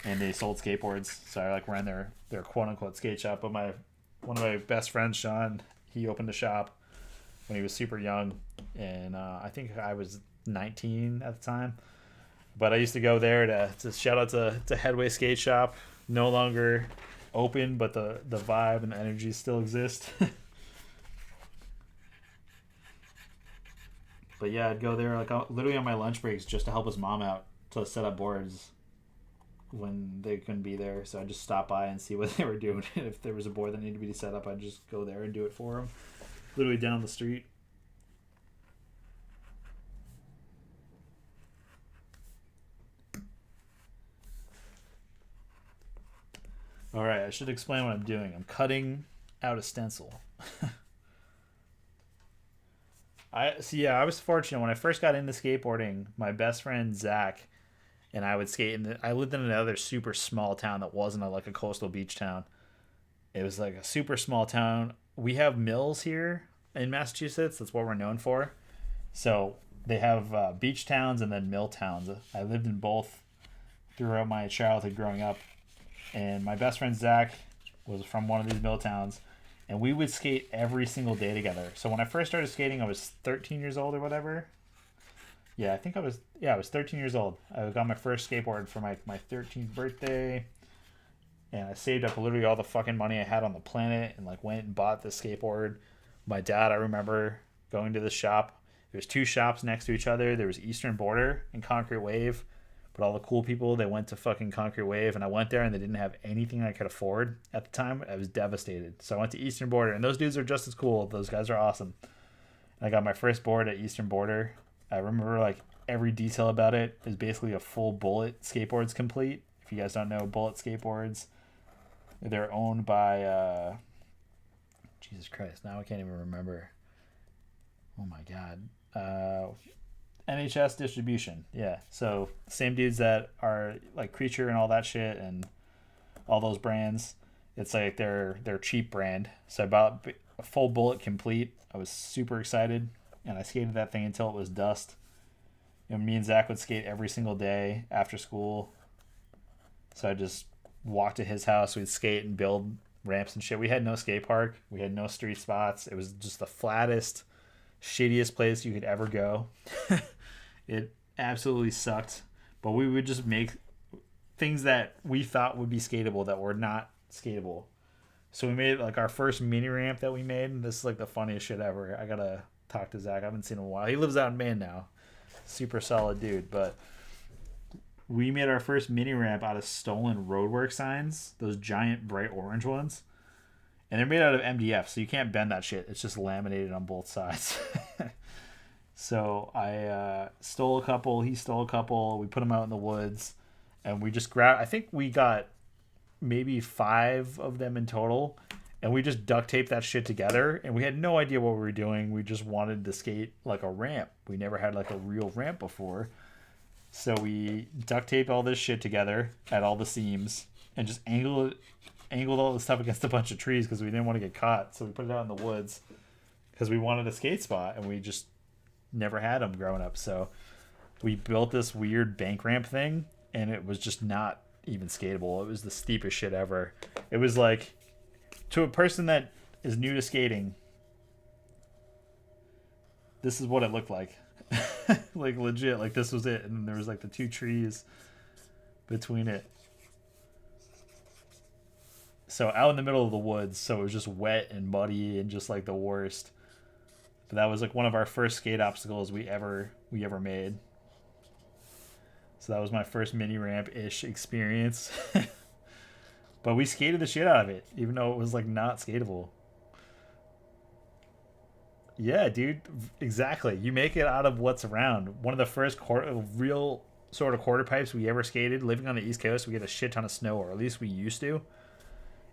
And they sold skateboards, so I like ran their quote unquote skate shop. But one of my best friends, Sean, he opened a shop when he was super young, and I think I was 19 at the time. But I used to go there to shout out to Headway Skate Shop. No longer open, but the vibe and the energy still exist. But yeah, I'd go there like literally on my lunch breaks just to help his mom out to set up boards when they couldn't be there. So I just stop by and see what they were doing. If there was a board that needed to be set up, I'd just go there and do it for them. Literally down the street. All right, I should explain what I'm doing. I'm cutting out a stencil. I was fortunate when I first got into skateboarding. My best friend Zach and I would skate I lived in another super small town that wasn't like a coastal beach town. It was like a super small town. We have mills here in Massachusetts. That's what we're known for. So they have beach towns and then mill towns. I lived in both throughout my childhood growing up. And my best friend Zach was from one of these mill towns. And we would skate every single day together. So when I first started skating, I was 13 years old or whatever. Yeah, I was 13 years old. I got my first skateboard for my 13th birthday. And I saved up literally all the fucking money I had on the planet and like went and bought the skateboard. My dad, I remember going to the shop. There's two shops next to each other. There was Eastern Border and Concrete Wave. But all the cool people, they went to fucking Concrete Wave, and I went there and they didn't have anything I could afford at the time. I was devastated. So I went to Eastern Border, and those dudes are just as cool. Those guys are awesome. And I got my first board at Eastern Border. I remember like every detail about it is basically a full bullet skateboard's complete If you guys don't know, Bullet Skateboards, they're owned by Jesus Christ, now I can't even remember. Oh my god. NHS Distribution. Yeah. So same dudes that are like Creature and all that shit and all those brands. It's like their cheap brand. So I bought a full Bullet Complete. I was super excited, and I skated that thing until it was dust. And me and Zach would skate every single day after school. So I just walked to his house. We'd skate and build ramps and shit. We had no skate park. We had no street spots. It was just the flattest, shittiest place you could ever go. It absolutely sucked. But we would just make things that we thought would be skatable that were not skatable. So we made like our first mini ramp that we made. And this is like the funniest shit ever. I gotta talk to Zach. I haven't seen him in a while. He lives out in Maine now. Super solid dude. But we made our first mini ramp out of stolen Roadwork signs. Those giant bright orange ones. And they're made out of MDF, so you can't bend that shit. It's just laminated on both sides. So I stole a couple. He stole a couple. We put them out in the woods. And we just grabbed... I think we got maybe 5 of them in total. And we just duct taped that shit together. And we had no idea what we were doing. We just wanted to skate like a ramp. We never had like a real ramp before. So we duct taped all this shit together at all the seams. And just angled all the stuff against a bunch of trees because we didn't want to get caught. So we put it out in the woods because we wanted a skate spot. And we just never had them growing up. So we built this weird bank ramp thing. And it was just not even skatable. It was the steepest shit ever. It was like, to a person that is new to skating, this is what it looked like. Like legit, like this was it. And then there was like the 2 trees between it. So out in the middle of the woods, so it was just wet and muddy and just like the worst. But that was like one of our first skate obstacles we ever made. So that was my first mini ramp-ish experience. But we skated the shit out of it, even though it was like not skatable. Yeah, dude, exactly. You make it out of what's around. One of the first real sort of quarter pipes we ever skated, living on the East Coast, we get a shit ton of snow, or at least we used to.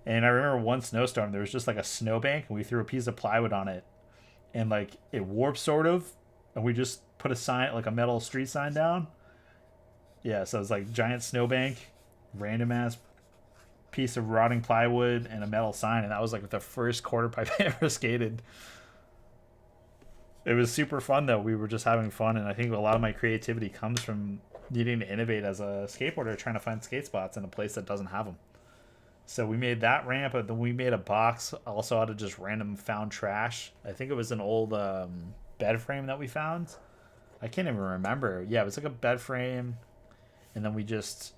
And I remember one snowstorm, there was just like a snowbank, and we threw a piece of plywood on it. And like it warped sort of, and we just put a sign, like a metal street sign down. Yeah, so it's like giant snowbank, random ass piece of rotting plywood, and a metal sign, and that was like the first quarter pipe I ever skated. It was super fun though. We were just having fun, and I think a lot of my creativity comes from needing to innovate as a skateboarder, trying to find skate spots in a place that doesn't have them. So we made that ramp, and then we made a box also out of just random found trash. I think it was an old bed frame that we found. I can't even remember. Yeah, it was like a bed frame. And then we just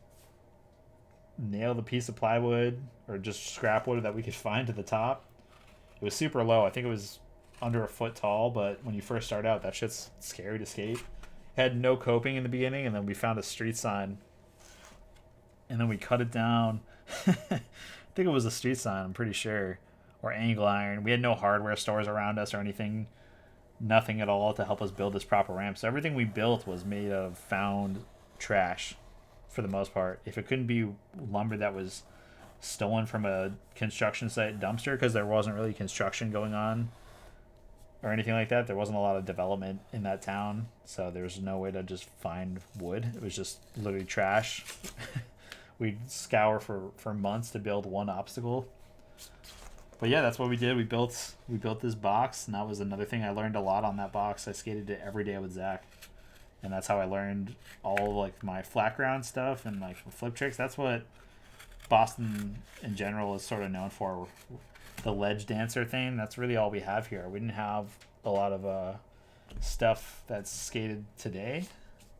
nailed a piece of plywood or just scrap wood that we could find to the top. It was super low. I think it was under a foot tall, but when you first start out, that shit's scary to skate. It had no coping in the beginning, and then we found a street sign. And then we cut it down. I think it was a street sign, I'm pretty sure. Or angle iron. We had no hardware stores around us or anything. Nothing at all to help us build this proper ramp. So everything we built was made of found trash. For the most part, if it couldn't be lumber that was stolen from a construction site dumpster, because there wasn't really construction going on or anything like that, there wasn't a lot of development in that town, so there was no way to just find wood. It was just literally trash. We'd scour for months to build one obstacle. But yeah, that's what we did. We built this box, and that was another thing. I learned a lot on that box. I skated it every day with Zach. And that's how I learned all like my flat ground stuff and like flip tricks. That's what Boston in general is sort of known for. The ledge dancer thing. That's really all we have here. We didn't have a lot of stuff that's skated today,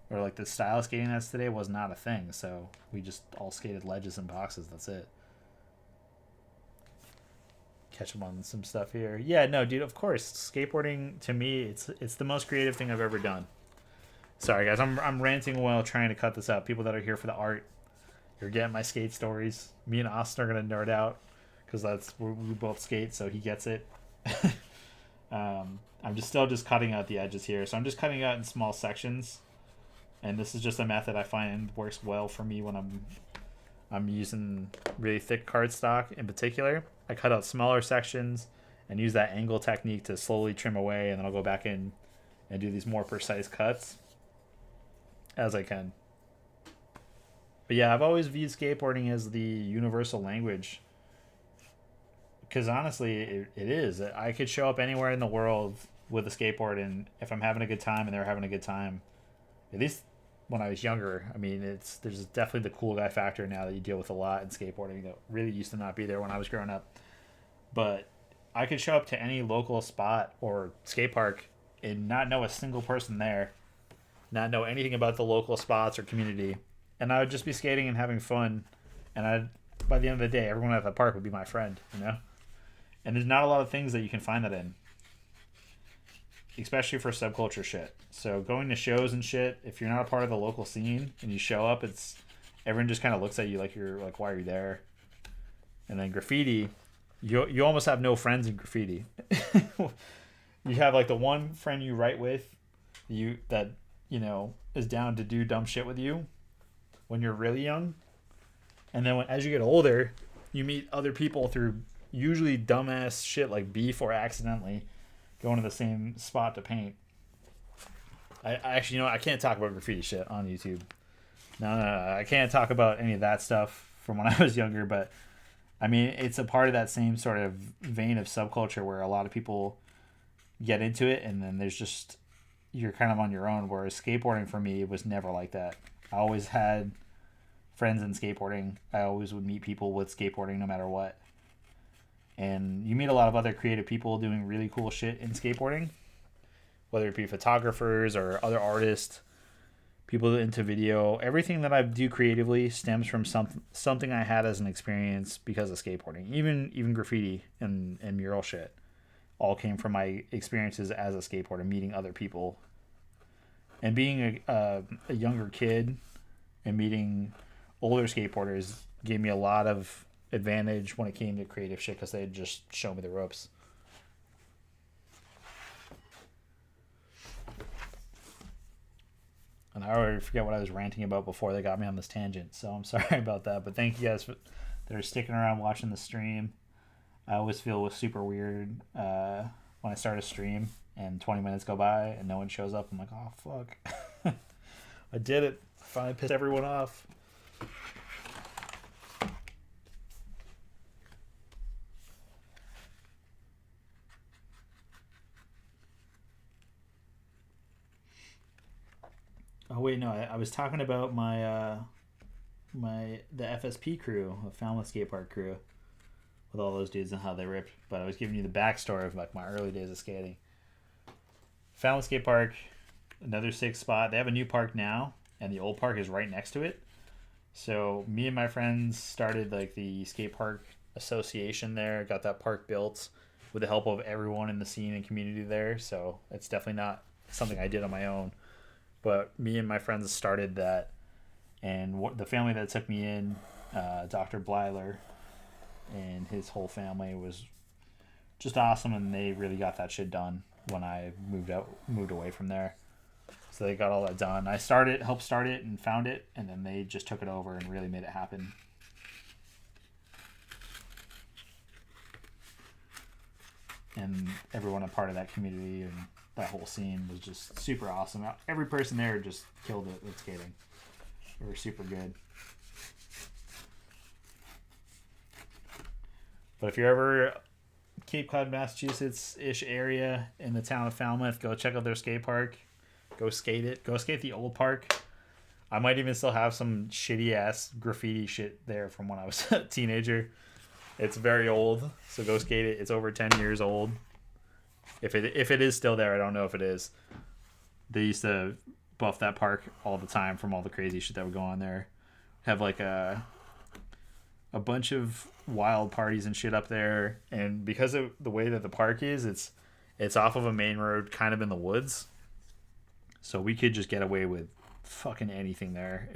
or like the style of skating that's today was not a thing. So we just all skated ledges and boxes. That's it. Catch up on some stuff here. Yeah, no, dude. Of course, skateboarding to me, it's the most creative thing I've ever done. Sorry guys, I'm ranting while trying to cut this out. People that are here for the art, you're getting my skate stories. Me and Austin are gonna nerd out because we both skate, so he gets it. I'm still cutting out the edges here, so I'm just cutting out in small sections, and this is just a method I find works well for me when I'm I'm using really thick cardstock in particular. I cut out smaller sections and use that angle technique to slowly trim away, and then I'll go back in and do these more precise cuts as I can. But yeah, I've always viewed skateboarding as the universal language because honestly, it is. I could show up anywhere in the world with a skateboard, and if I'm having a good time and they're having a good time, at least when I was younger, I mean, there's definitely the cool guy factor now that you deal with a lot in skateboarding that really used to not be there when I was growing up. But I could show up to any local spot or skate park and not know a single person there, not know anything about the local spots or community, and I would just be skating and having fun. And by the end of the day, everyone at the park would be my friend, you know. And there's not a lot of things that you can find that in, especially for subculture shit. So going to shows and shit, if you're not a part of the local scene and you show up, it's everyone just kind of looks at you like you're like, why are you there? And then graffiti, you almost have no friends in graffiti. You have like the one friend you write with, that is down to do dumb shit with you when you're really young, and then as you get older, you meet other people through usually dumbass shit like beef or accidentally going to the same spot to paint. I actually, I can't talk about graffiti shit on YouTube. No, I can't talk about any of that stuff from when I was younger, but I mean, it's a part of that same sort of vein of subculture where a lot of people get into it, and then you're kind of on your own, whereas skateboarding for me was never like that. I always had friends in skateboarding. I always would meet people with skateboarding no matter what. And you meet a lot of other creative people doing really cool shit in skateboarding, whether it be photographers or other artists, people into video. Everything that I do creatively stems from something I had as an experience because of skateboarding. Even graffiti and mural shit all came from my experiences as a skateboarder, meeting other people. And being a younger kid and meeting older skateboarders gave me a lot of advantage when it came to creative shit because they'd just show me the ropes. And I already forget what I was ranting about before they got me on this tangent, so I'm sorry about that. But thank you guys that are sticking around watching the stream. I always feel super weird when I start a stream and 20 minutes go by and no one shows up. I'm like, oh, fuck. I did it. I finally pissed everyone off. Oh wait, no, I was talking about the FSP crew, the Falmouth Skate Park crew, with all those dudes and how they ripped. But I was giving you the backstory of like my early days of skating. Falmouth Skate Park, another sick spot. They have a new park now, and the old park is right next to it. So me and my friends started like the skate park association there, got that park built with the help of everyone in the scene and community there. So it's definitely not something I did on my own. But me and my friends started that, and the family that took me in, Dr. Blyler and his whole family, was just awesome, and they really got that shit done when I moved away from there. So they got all that done. I helped start it and found it, and then they just took it over and really made it happen. And everyone a part of that community and that whole scene was just super awesome. Every person there just killed it with skating. They were super good. But if you're ever Cape Cod, Massachusetts-ish area in the town of Falmouth, go check out their skate park. Go skate it. Go skate the old park. I might even still have some shitty-ass graffiti shit there from when I was a teenager. It's very old, so go skate it. It's over 10 years old. If it is still there, I don't know if it is. They used to buff that park all the time from all the crazy shit that would go on there. Have like a bunch of wild parties and shit up there, and because of the way that the park is, it's off of a main road, kind of in the woods. So we could just get away with fucking anything there.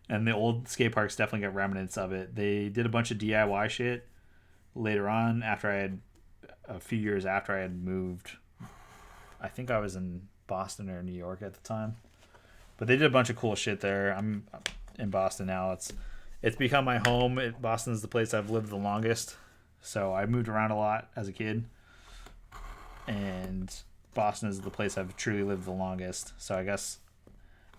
And the old skate parks definitely got remnants of it. They did a bunch of DIY shit later on a few years after I had moved. I think I was in Boston or New York at the time. But they did a bunch of cool shit there. I'm in Boston now. It's It's become my home. Boston's the place I've lived the longest. So I moved around a lot as a kid. And Boston is the place I've truly lived the longest. So I guess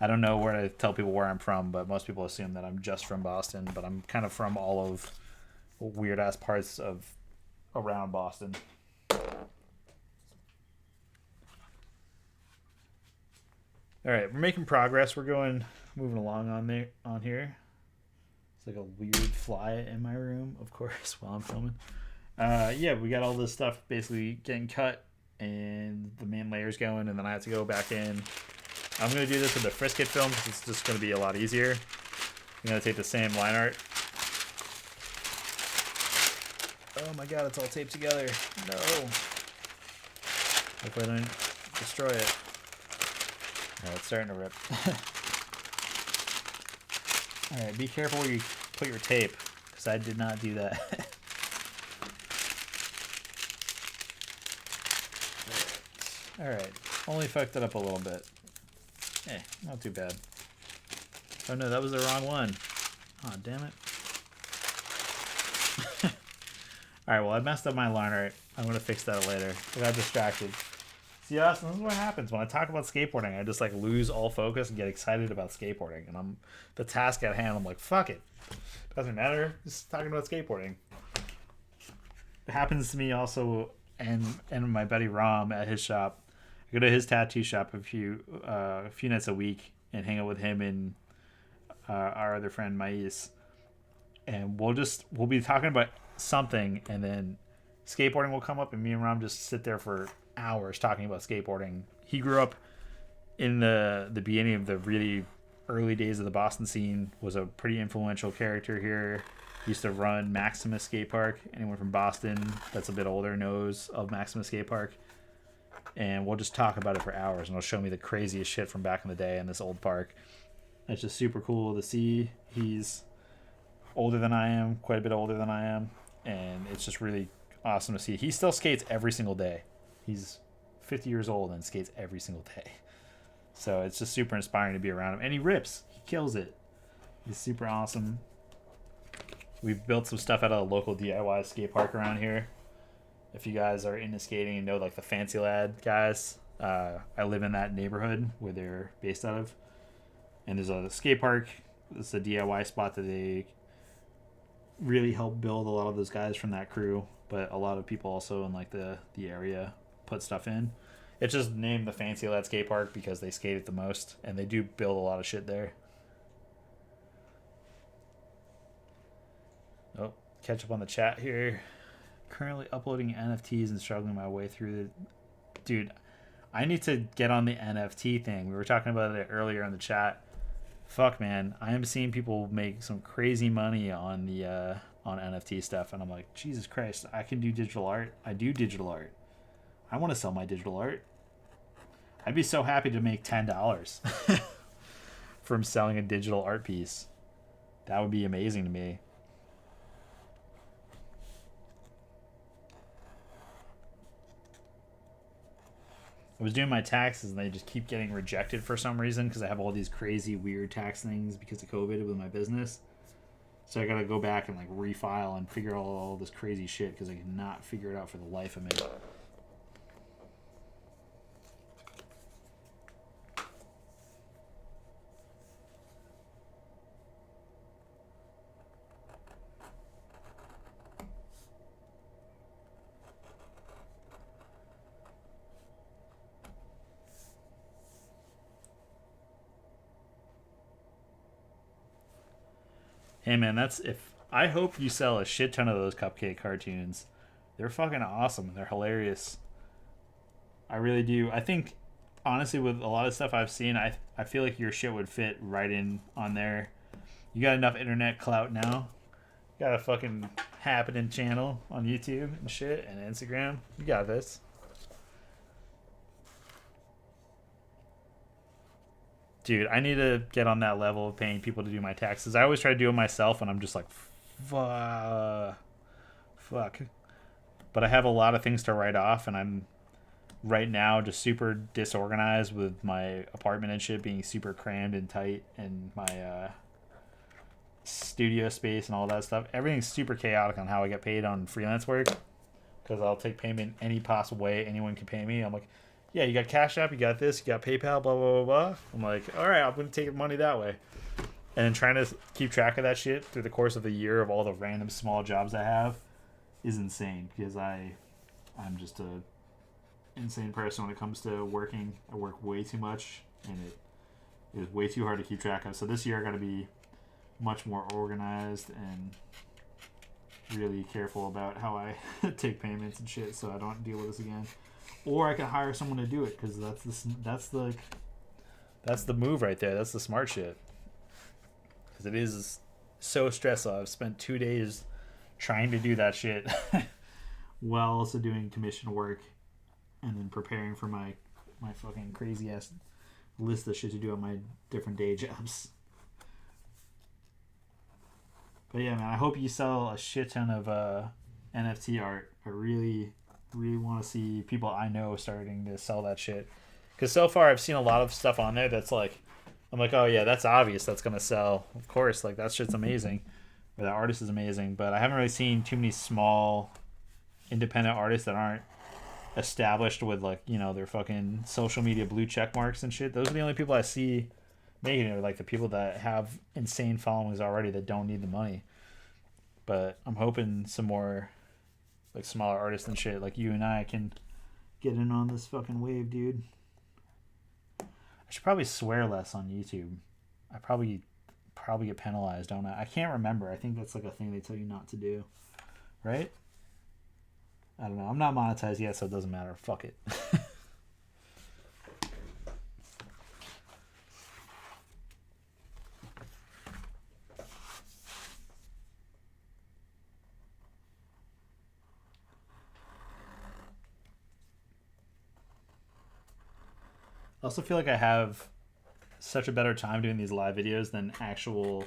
I don't know where to tell people where I'm from, but most people assume that I'm just from Boston. But I'm kind of from all of weird ass parts of around Boston. All right, we're making progress. We're moving along on here. It's like a weird fly in my room, of course, while I'm filming. Yeah, we got all this stuff basically getting cut, and the main layer's going, and then I have to go back in. I'm gonna do this with the Frisket film because it's just gonna be a lot easier. I'm gonna take the same line art. Oh my god, it's all taped together. No. Hopefully I don't destroy it. Alright, it's starting to rip. Alright, be careful where you put your tape, because I did not do that. Alright, only fucked it up a little bit. Not too bad. Oh no, that was the wrong one. Aw, oh, damn it. Alright, well I messed up my line art. I'm going to fix that later. I got distracted. See, Austin, this is what happens when I talk about skateboarding. I just like lose all focus and get excited about skateboarding, and I'm the task at hand. I'm like, fuck it, doesn't matter. Just talking about skateboarding. It happens to me also, and my buddy Rom at his shop. I go to his tattoo shop a few nights a week and hang out with him and our other friend Mais, and we'll be talking about something, and then skateboarding will come up, and me and Rom just sit there for hours talking about skateboarding. He grew up in the beginning of the really early days of the Boston scene, was a pretty influential character here. He used to run Maximus Skate Park. Anyone from Boston that's a bit older knows of Maximus Skate Park. And we'll just talk about it for hours, and he'll show me the craziest shit from back in the day in this old park. It's just super cool to see. He's older than I am, quite a bit older than I am, and it's just really awesome to see. He still skates every single day. He's 50 years old and skates every single day. So it's just super inspiring to be around him. And he rips. He kills it. He's super awesome. We've built some stuff at a local DIY skate park around here. If you guys are into skating and know like the Fancy Lad guys, I live in that neighborhood where they're based out of. And there's a skate park. It's a DIY spot that they really help build. A lot of those guys from that crew, but a lot of people also in like the area put stuff in. It's just named the Fancy Lad Skate Park because they skate it the most, and they do build a lot of shit there. Oh, catch up on the chat here. Currently uploading NFTs and struggling my way through the... Dude, I need to get on the NFT thing. We were talking about it earlier in the chat. Fuck, man. I am seeing people make some crazy money on the on NFT stuff, and I'm like, Jesus Christ, I can do digital art. I do digital art. I want to sell my digital art. I'd be so happy to make $10 from selling a digital art piece. That would be amazing to me. I was doing my taxes and they just keep getting rejected for some reason because I have all these crazy weird tax things because of COVID with my business. So I gotta go back and like refile and figure out all this crazy shit because I cannot figure it out for the life of me. Hey man, I hope you sell a shit ton of those cupcake cartoons. They're fucking awesome. They're hilarious. I really do. I think honestly with a lot of stuff I've seen, I feel like your shit would fit right in on there. You got enough internet clout now. You got a fucking happening channel on YouTube and shit and Instagram. You got this. Dude, I need to get on that level of paying people to do my taxes. I always try to do it myself, and I'm just like, fuck. But I have a lot of things to write off, and I'm right now just super disorganized with my apartment and shit being super crammed and tight, and my studio space and all that stuff. Everything's super chaotic on how I get paid on freelance work because I'll take payment any possible way anyone can pay me. I'm like, yeah, you got Cash App, you got this, you got PayPal, blah, blah, blah, blah. I'm like, all right, I'm going to take money that way. And then trying to keep track of that shit through the course of the year of all the random small jobs I have is insane because I'm just a insane person when it comes to working. I work way too much and it is way too hard to keep track of. So this year I got to be much more organized and really careful about how I take payments and shit so I don't deal with this again. Or I can hire someone to do it because that's the move right there. That's the smart shit. Because it is so stressful. I've spent 2 days trying to do that shit while also doing commission work and then preparing for my fucking crazy ass list of shit to do on my different day jobs. But yeah, man, I hope you sell a shit ton of NFT art. I really, really want to see people I know starting to sell that shit. Because so far I've seen a lot of stuff on there that's like, I'm like, oh yeah, that's obvious that's going to sell. Of course, like that shit's amazing. Or that artist is amazing. But I haven't really seen too many small independent artists that aren't established with like, you know, their fucking social media blue check marks and shit. Those are the only people I see making it, like the people that have insane followings already that don't need the money. But I'm hoping some more like smaller artists and shit like you and I can get in on this fucking wave, dude. I should probably swear less on YouTube. I probably get penalized, don't I? I can't remember. I think that's like a thing they tell you not to do. Right? I don't know. I'm not monetized yet, so it doesn't matter. Fuck it. I also feel like I have such a better time doing these live videos than actual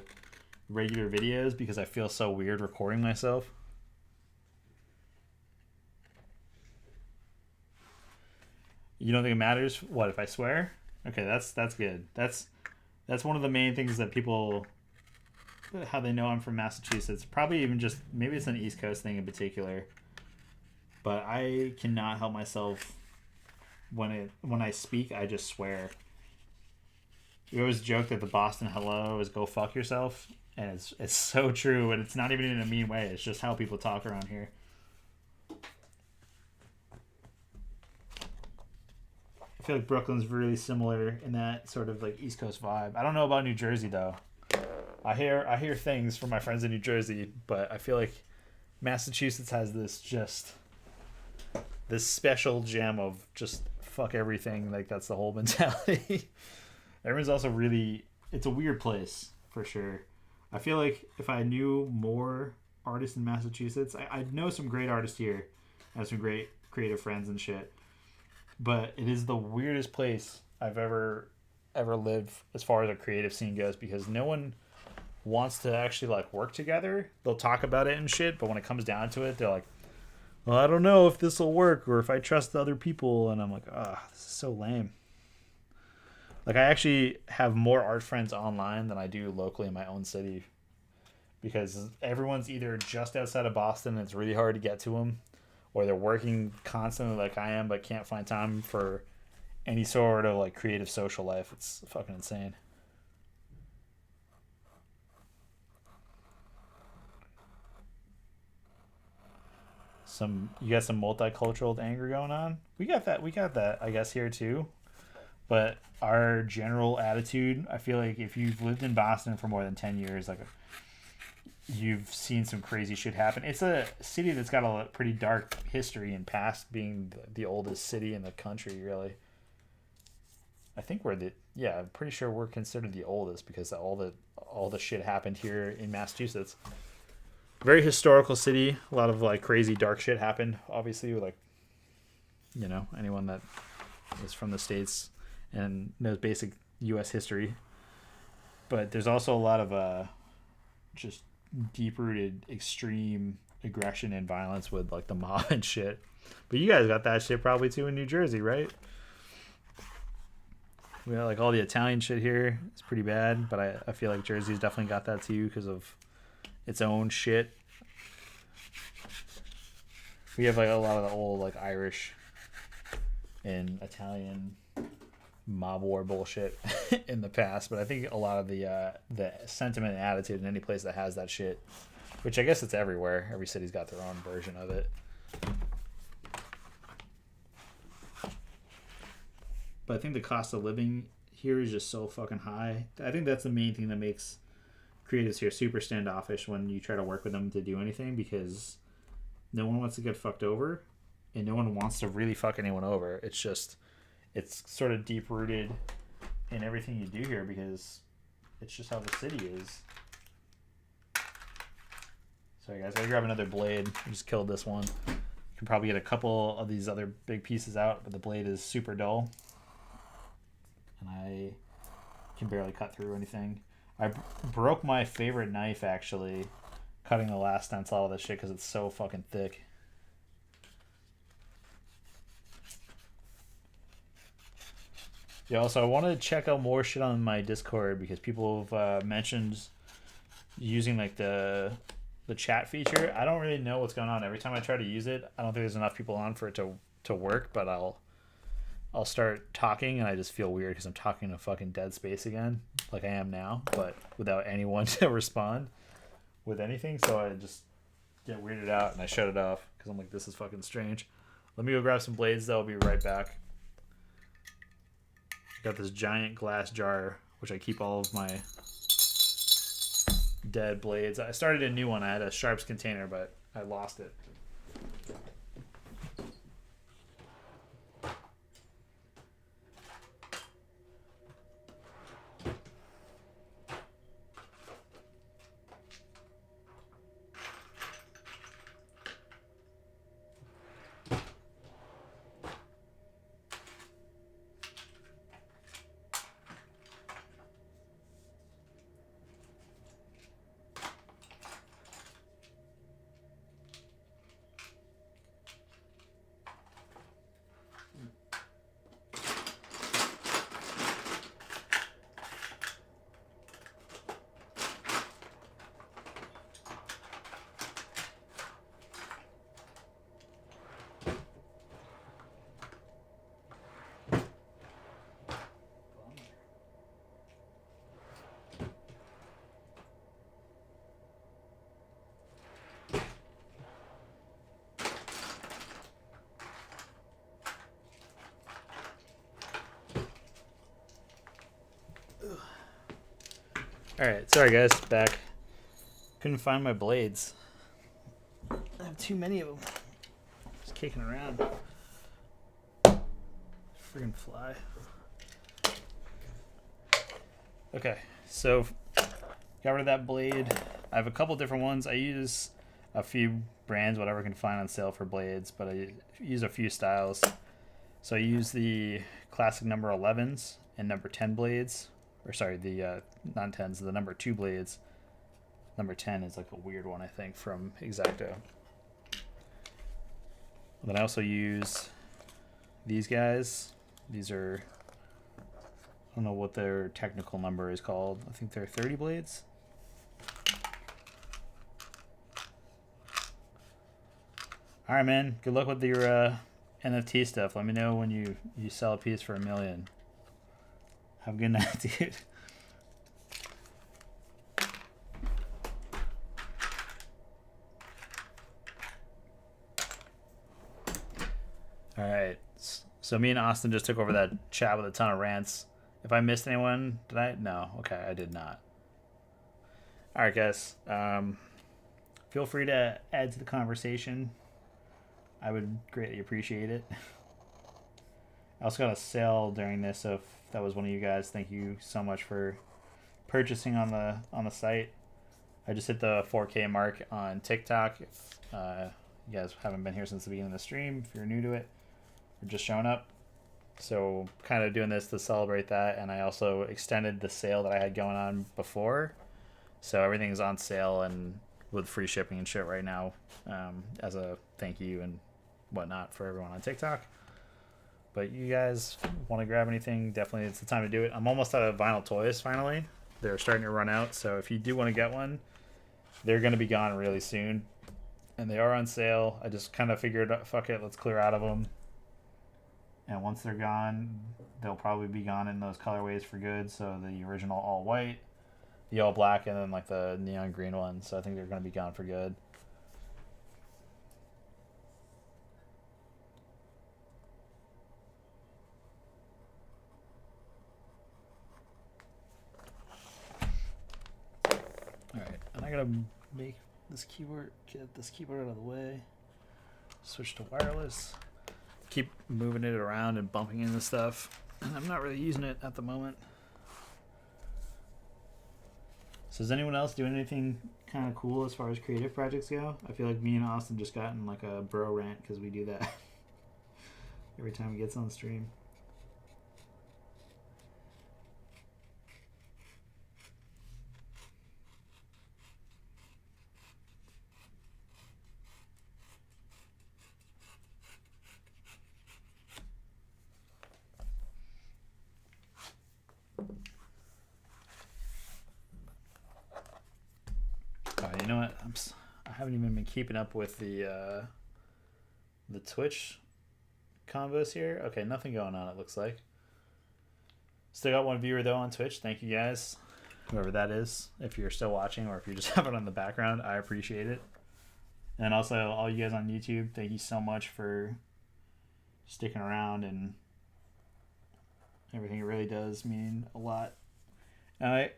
regular videos because I feel so weird recording myself. You don't think it matters? What, if I swear? Okay, that's good. That's one of the main things that people, how they know I'm from Massachusetts. Probably even just, maybe it's an East Coast thing in particular. But I cannot help myself when I speak, I just swear. We always joke that the Boston hello is go fuck yourself, and it's so true, and it's not even in a mean way. It's just how people talk around here. I feel like Brooklyn's really similar in that sort of like East Coast vibe. I don't know about New Jersey though. I hear things from my friends in New Jersey, but I feel like Massachusetts has this special gem of just fuck everything. Like that's the whole mentality. Everyone's also really, it's a weird place for sure. I feel like if I knew more artists in Massachusetts, I know some great artists here. I have some great creative friends and shit. But it is the weirdest place I've ever lived as far as a creative scene goes because no one wants to actually like work together. They'll talk about it and shit, but when it comes down to it, they're like, well, I don't know if this will work or if I trust the other people. And I'm like, this is so lame. Like, I actually have more art friends online than I do locally in my own city because everyone's either just outside of Boston and it's really hard to get to them, or they're working constantly like I am but can't find time for any sort of like creative social life. It's fucking insane. You got some multicultural anger going on. We got that I guess here too. But our general attitude, I feel like if you've lived in Boston for more than 10 years, like you've seen some crazy shit happen. It's a city that's got a pretty dark history and past being the oldest city in the country, really. I think I'm pretty sure we're considered the oldest because all the shit happened here in Massachusetts. Very historical city. A lot of like crazy dark shit happened. Obviously, with like, you know, anyone that is from the States and knows basic U.S. history. But there's also a lot of just deep-rooted extreme aggression and violence with like the mob and shit. But you guys got that shit probably too in New Jersey, right? We got like all the Italian shit here. It's pretty bad, but I feel like Jersey's definitely got that too because of its own shit. We have like a lot of the old like Irish and Italian mob war bullshit in the past, but I think a lot of the sentiment and attitude in any place that has that shit, which I guess it's everywhere. Every city's got their own version of it. But I think the cost of living here is just so fucking high. I think that's the main thing that makes creatives here super standoffish when you try to work with them to do anything, because no one wants to get fucked over and no one wants to really fuck anyone over. It's just, it's sort of deep rooted in everything you do here because it's just how the city is. Sorry guys, I gotta grab another blade. I just killed this one. You can probably get a couple of these other big pieces out, but the blade is super dull. And I can barely cut through anything. I broke my favorite knife actually, cutting the last stencil out of this shit because it's so fucking thick. Yeah, also I wanted to check out more shit on my Discord because people have mentioned using like the chat feature. I don't really know what's going on. Every time I try to use it, I don't think there's enough people on for it to work, but I'll start talking and I just feel weird because I'm talking to fucking dead space again, like I am now, but without anyone to respond with anything. So I just get weirded out and I shut it off because I'm like, this is fucking strange. Let me go grab some blades though. I'll be right back. I got this giant glass jar, which I keep all of my dead blades. I started a new one. I had a sharps container, but I lost it. Alright, sorry guys, back. Couldn't find my blades. I have too many of them. Just kicking around. Friggin' fly. Okay, so got rid of that blade. I have a couple different ones. I use a few brands, whatever I can find on sale for blades, but I use a few styles. So I use the classic number 11s and number 10 blades. Or sorry, the non-10s, the number 2 blades. Number 10 is like a weird one, I think, from X-Acto. Then I also use these guys. These are, I don't know what their technical number is called. I think they're 30 blades. All right, man. Good luck with your NFT stuff. Let me know when you sell a piece for $1 million. Have a good night, dude. All right. So me and Austin just took over that chat with a ton of rants. If I missed anyone, did I? No. Okay, I did not. All right, guys. Feel free to add to the conversation. I would greatly appreciate it. I also got a sale during this, so if that was one of you guys, thank you so much for purchasing on the site. I just hit the 4K mark on TikTok. If you guys haven't been here since the beginning of the stream, if you're new to it, or just showing up. So kind of doing this to celebrate that, and I also extended the sale that I had going on before. So everything's on sale and with free shipping and shit right now, as a thank you and whatnot for everyone on TikTok. But you guys want to grab anything, definitely it's the time to do it. I'm almost out of vinyl toys finally. They're starting to run out, so if you do want to get one, they're going to be gone really soon. And they are on sale. I just kind of figured, fuck it, let's clear out of them. And once they're gone, they'll probably be gone in those colorways for good. So the original all white, the all black, and then like the neon green one. So I think they're going to be gone for good. All right, and I gotta make this keyboard, get this keyboard out of the way. Switch to wireless. Keep moving it around and bumping into stuff. I'm not really using it at the moment. So is anyone else doing anything kind of cool as far as creative projects go? I feel like me and Austin just got in like a bro rant because we do that every time he gets on stream. You know what? I haven't even been keeping up with the Twitch combos here. Okay, nothing going on, it looks like. Still got one viewer though on Twitch. Thank you guys, whoever that is. If you're still watching or if you just have it on the background, I appreciate it. And also all you guys on YouTube, thank you so much for sticking around and everything. It really does mean a lot. And I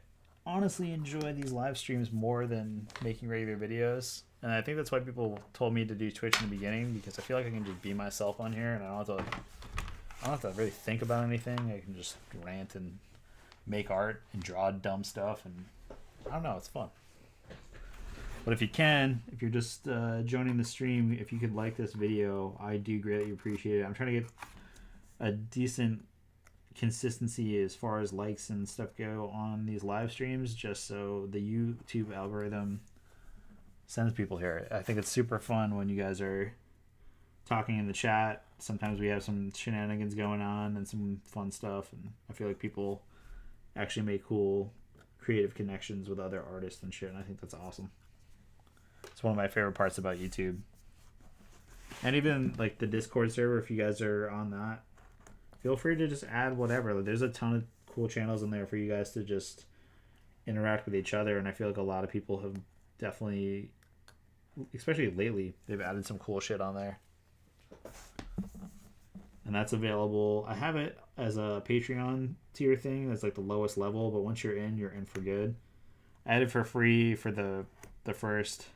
honestly enjoy these live streams more than making regular videos, and I think that's why people told me to do Twitch in the beginning, because I feel like I can just be myself on here and I don't have to really think about anything. I can just rant and make art and draw dumb stuff, and I don't know, it's fun. But if you're just joining the stream, if you could like this video, I do greatly appreciate it. I'm trying to get a decent consistency as far as likes and stuff go on these live streams, just so the YouTube algorithm sends people here. I think it's super fun when you guys are talking in the chat. Sometimes we have some shenanigans going on and some fun stuff, and I feel like people actually make cool creative connections with other artists and shit, and I think that's awesome. It's one of my favorite parts about YouTube. And even like the Discord server, if you guys are on that, feel free to just add whatever. There's a ton of cool channels in there for you guys to just interact with each other, and I feel like a lot of people have definitely, especially lately, they've added some cool shit on there. And that's available. I have it as a Patreon tier thing. That's like the lowest level, but once you're in for good. I had it for free for the first,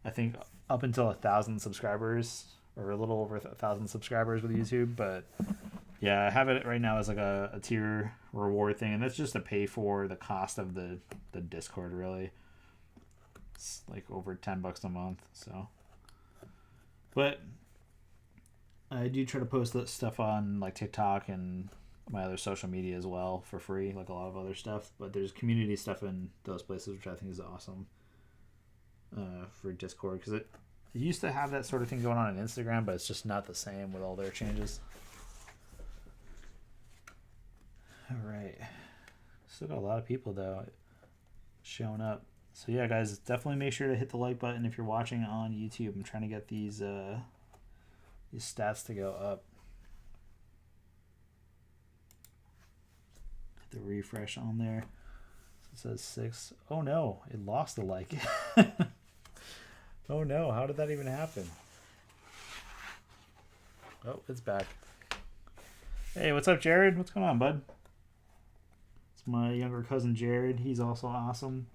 I think, up until 1,000 subscribers, or a little over 1,000 subscribers with YouTube. But yeah, I have it right now as like a tier reward thing, and that's just to pay for the cost of the Discord. Really, it's like over $10 a month. So, but I do try to post that stuff on like TikTok and my other social media as well for free, like a lot of other stuff. But there's community stuff in those places, which I think is awesome for Discord, because it used to have that sort of thing going on Instagram, but it's just not the same with all their changes. All right, still got a lot of people though showing up. So yeah, guys, definitely make sure to hit the like button if you're watching on YouTube. I'm trying to get these stats to go up. Hit the refresh on there. So it says 6. Oh no, it lost a like. Oh no, how did that even happen? Oh, it's back. Hey, what's up, Jared? What's going on, bud? It's my younger cousin, Jared. He's also awesome.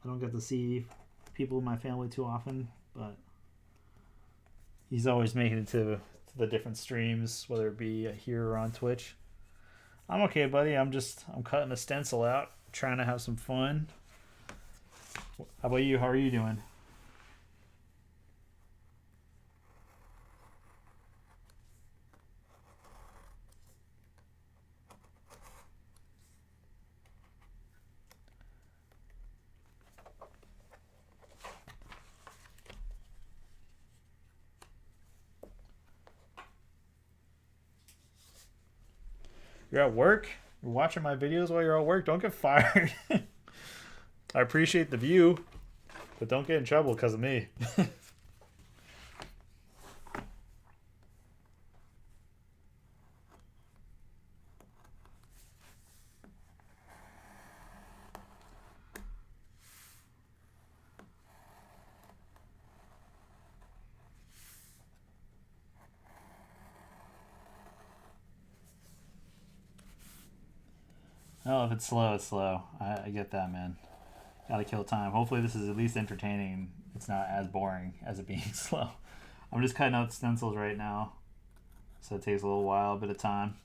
I don't get to see people in my family too often, but he's always making it to the different streams, whether it be here or on Twitch. I'm okay, buddy. I'm cutting a stencil out, trying to have some fun. How about you? How are you doing? You're at work. You're watching my videos while you're at work. Don't get fired. I appreciate the view, but don't get in trouble because of me. Oh, if it's slow, it's slow. I get that, man. Gotta kill time. Hopefully this is at least entertaining. It's not as boring as it being slow. I'm just cutting out stencils right now. So it takes a little while, a bit of time.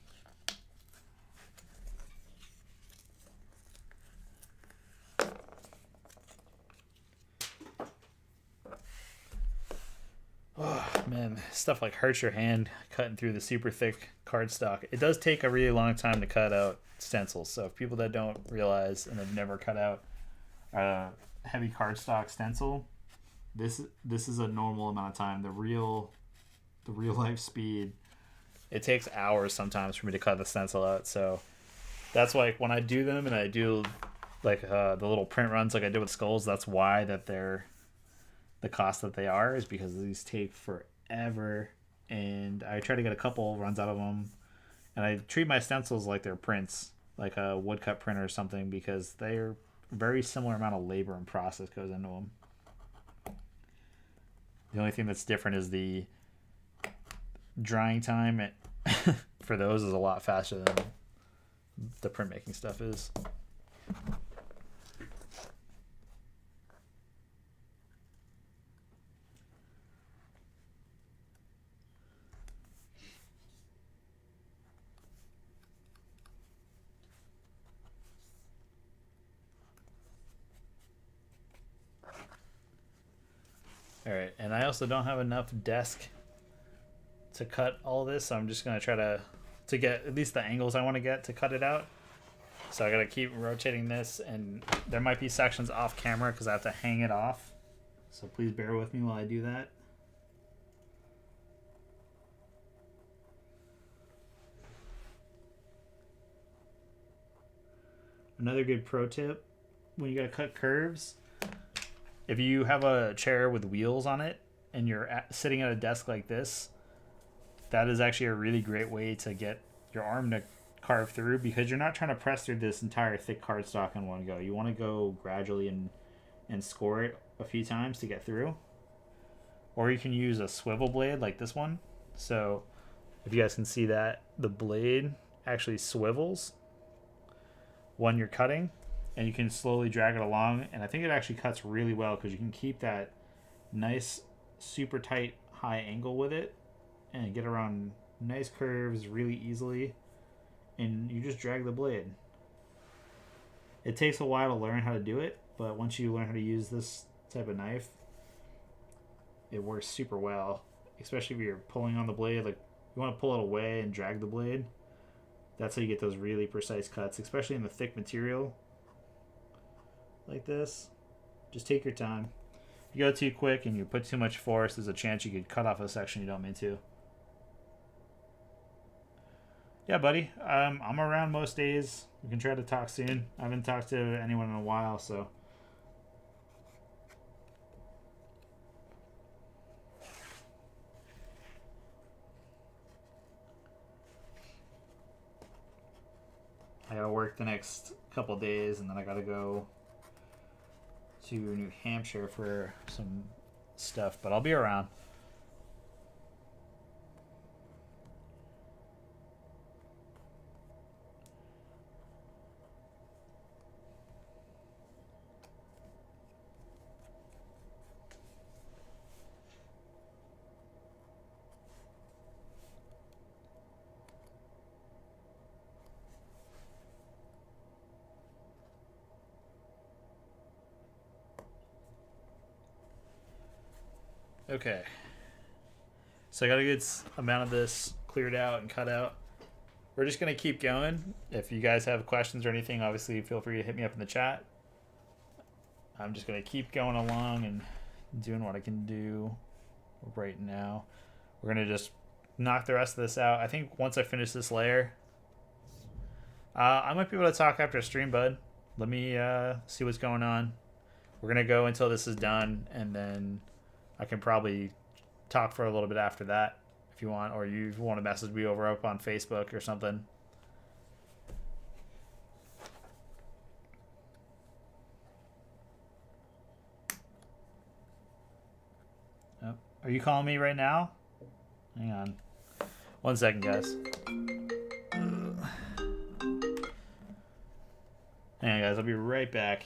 Oh, man, stuff like hurts your hand cutting through the super thick cardstock. It does take a really long time to cut out stencils. So if people that don't realize and have never cut out heavy cardstock stencil, this is a normal amount of time. The real life speed, it takes hours sometimes for me to cut the stencil out. So that's why when I do them and I do like the little print runs like I did with skulls, that's why that they're the cost that they are, is because these take forever. And I try to get a couple runs out of them, and I treat my stencils like they're prints, like a woodcut printer or something, because they're very similar amount of labor and process goes into them. The only thing that's different is the drying time. For those is a lot faster than the printmaking stuff is. All right, and I also don't have enough desk to cut all this, so I'm just gonna try to get at least the angles I want to get to cut it out. So I gotta keep rotating this, and there might be sections off camera because I have to hang it off. So please bear with me while I do that. Another good pro tip when you gotta cut curves, if you have a chair with wheels on it and you're sitting at a desk like this, that is actually a really great way to get your arm to carve through, because you're not trying to press through this entire thick cardstock in one go. You want to go gradually and score it a few times to get through. Or you can use a swivel blade like this one. So if you guys can see that, the blade actually swivels when you're cutting, and you can slowly drag it along, and I think it actually cuts really well because you can keep that nice super tight high angle with it and get around nice curves really easily, and you just drag the blade. It takes a while to learn how to do it, but once you learn how to use this type of knife, it works super well, especially if you're pulling on the blade. Like, you want to pull it away and drag the blade. That's how you get those really precise cuts, especially in the thick material like this. Just take your time. If you go too quick and you put too much force, there's a chance you could cut off a section you don't mean to. Yeah, buddy. I'm around most days. We can try to talk soon. I haven't talked to anyone in a while, so. I gotta work the next couple days, and then I gotta go to New Hampshire for some stuff, but I'll be around. Okay. So I got a good amount of this cleared out and cut out. We're just going to keep going. If you guys have questions or anything, obviously feel free to hit me up in the chat. I'm just going to keep going along and doing what I can do right now. We're going to just knock the rest of this out. I think once I finish this layer, I might be able to talk after stream, bud. Let me see what's going on. We're gonna go until this is done, and then I can probably talk for a little bit after that if you want, or you want to message me over up on Facebook or something. Oh, are you calling me right now? Hang on. 1 second, guys. Hang on, guys. I'll be right back.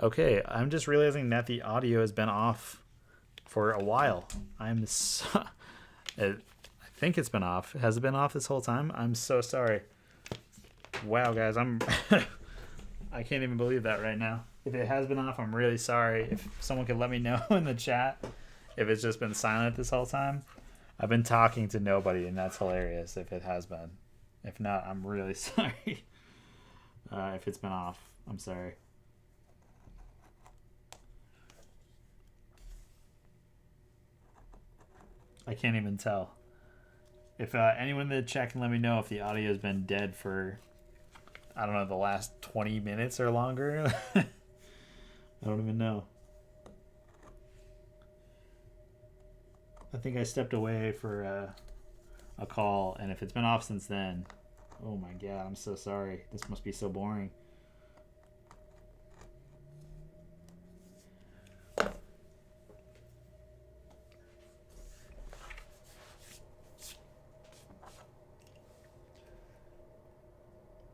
Okay, I'm just realizing that the audio has been off for a while. I'm so, I think it's been off. Has it been off this whole time? I'm so sorry. Wow, guys, I'm I can't even believe that right now. If it has been off, I'm really sorry. If someone could let me know in the chat if it's just been silent this whole time. I've been talking to nobody, and that's hilarious if it has been. If not, I'm really sorry. If it's been off, I'm sorry. I can't even tell. If anyone in the chat can let me know if the audio has been dead for, I don't know, the last 20 minutes or longer. I don't even know. I think I stepped away for a call, and if it's been off since then, oh my god, I'm so sorry. This must be so boring.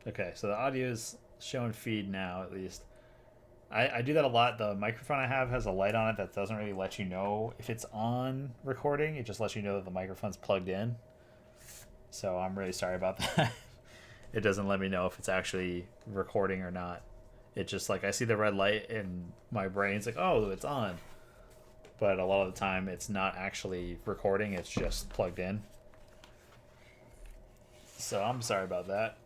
Okay, so the audio is showing feed now, at least. I do that a lot. The microphone I have has a light on it that doesn't really let you know if it's on recording. It just lets you know that the microphone's plugged in. So I'm really sorry about that. It doesn't let me know if it's actually recording or not. It just, like, I see the red light and my brain's like, oh, it's on. But a lot of the time it's not actually recording, it's just plugged in. So I'm sorry about that.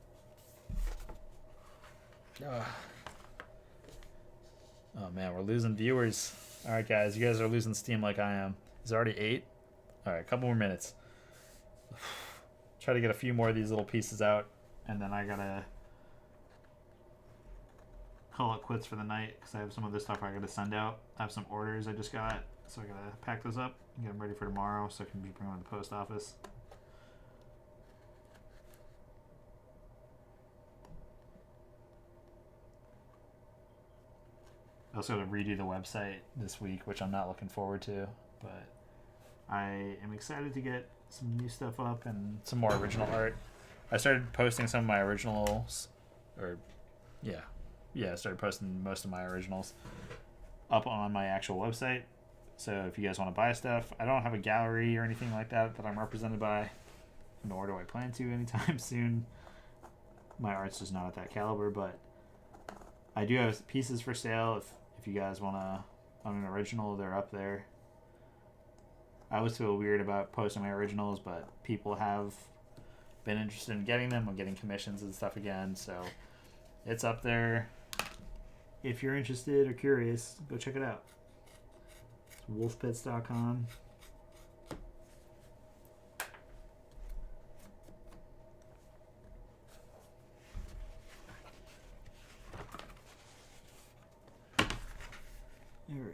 Oh man, we're losing viewers. Alright guys, you guys are losing steam like I am. Is it already 8? Alright, a couple more minutes. Try to get a few more of these little pieces out, and then I gotta call it quits for the night because I have some other stuff I gotta send out. I have some orders I just got, so I gotta pack those up and get them ready for tomorrow so I can be bringing them to the post office. I also got to redo the website this week, which I'm not looking forward to, but I am excited to get some new stuff up and some more original art. I started posting some of my originals, or I started posting most of my originals up on my actual website. So if you guys want to buy stuff, I don't have a gallery or anything like that that I'm represented by, nor do I plan to anytime soon. My art's just not at that caliber, but I do have pieces for sale. If you guys want to own an original, they're up there. I always feel weird about posting my originals, but people have been interested in getting them. I'm getting commissions and stuff again, so it's up there. If you're interested or curious, go check it out. It's wolfpits.com. All right.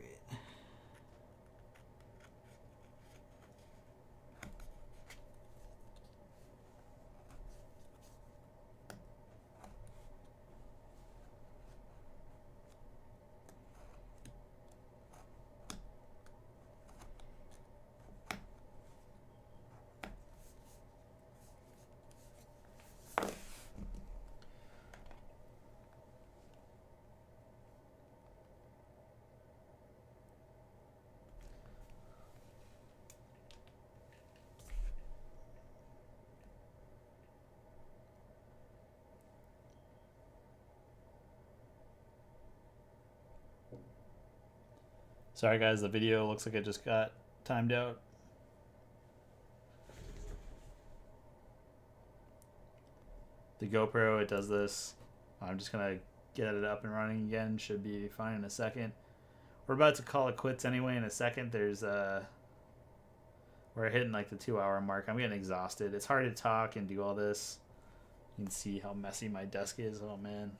Sorry guys, the video looks like it just got timed out. The GoPro, it does this. I'm just gonna get it up and running again. Should be fine in a second. We're about to call it quits anyway in a second. We're hitting like the 2-hour mark. I'm getting exhausted. It's hard to talk and do all this. You can see how messy my desk is. Oh man.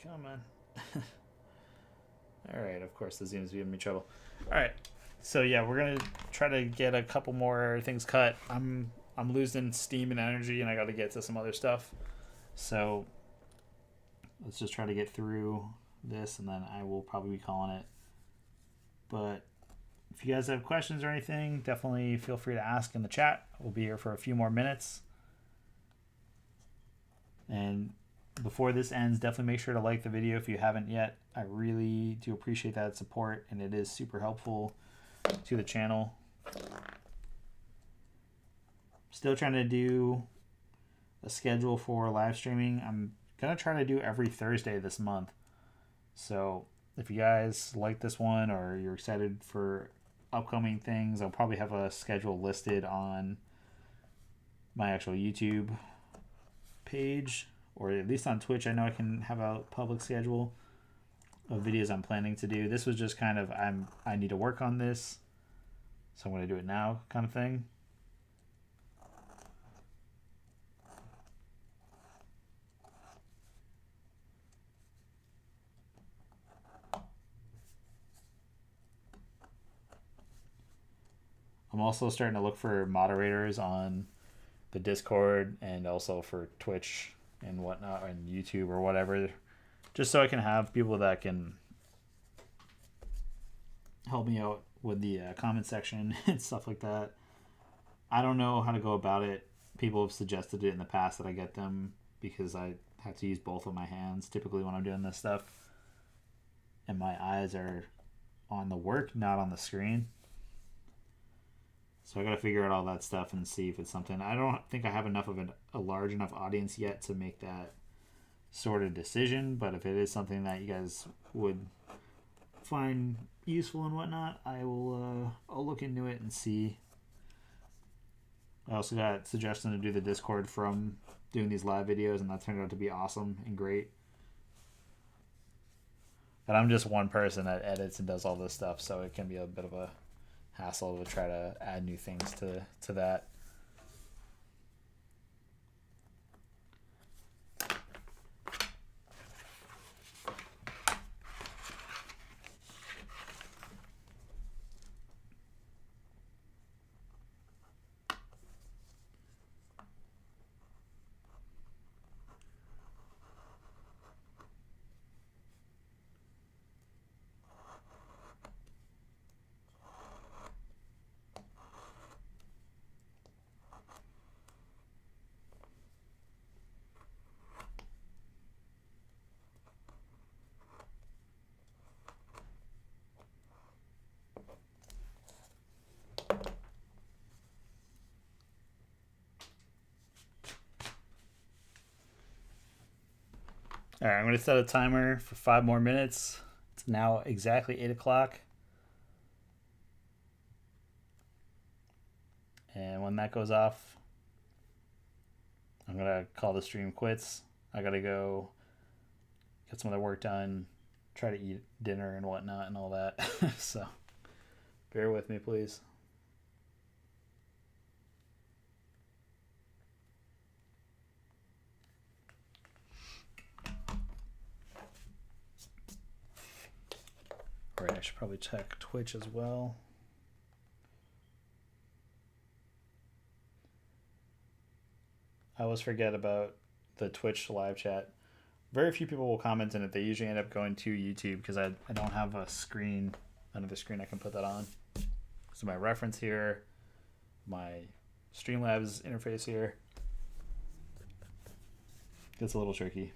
Come on. Alright, of course the Zoom is giving me trouble. Alright. So yeah, we're gonna try to get a couple more things cut. I'm losing steam and energy and I gotta get to some other stuff. So let's just try to get through this and then I will probably be calling it. But if you guys have questions or anything, definitely feel free to ask in the chat. We'll be here for a few more minutes. And before this ends, definitely make sure to like the video if you haven't yet. I really do appreciate that support, and it is super helpful to the channel. Still trying to do a schedule for live streaming. I'm gonna try to do every Thursday this month. So if you guys like this one or you're excited for upcoming things, I'll probably have a schedule listed on my actual YouTube page, or at least on Twitch. I know I can have a public schedule of videos I'm planning to do. This was just kind of I need to work on this, so I'm going to do it now kind of thing. I'm also starting to look for moderators on the Discord and also for Twitch and whatnot, and YouTube or whatever, just so I can have people that can help me out with the comment section and stuff like that. I don't know how to go about it. People have suggested it in the past that I get them, because I have to use both of my hands typically when I'm doing this stuff, and my eyes are on the work, not on the screen. So I got to figure out all that stuff and see if it's something. I don't think I have enough of a large enough audience yet to make that sort of decision. But if it is something that you guys would find useful and whatnot, I will. I'll look into it and see. I also got suggestion to do the Discord from doing these live videos, and that turned out to be awesome and great. But I'm just one person that edits and does all this stuff, so it can be a bit of a hassle to try to add new things to that. All right, I'm going to set a timer for 5 more minutes. It's now exactly 8 o'clock. And when that goes off, I'm going to call the stream quits. I got to go get some other work done, try to eat dinner and whatnot and all that. So bear with me, please. Right, I should probably check Twitch as well. I always forget about the Twitch live chat. Very few people will comment in it. They usually end up going to YouTube because I don't have a screen, another screen I can put that on. So my reference here, my Streamlabs interface here. Gets a little tricky.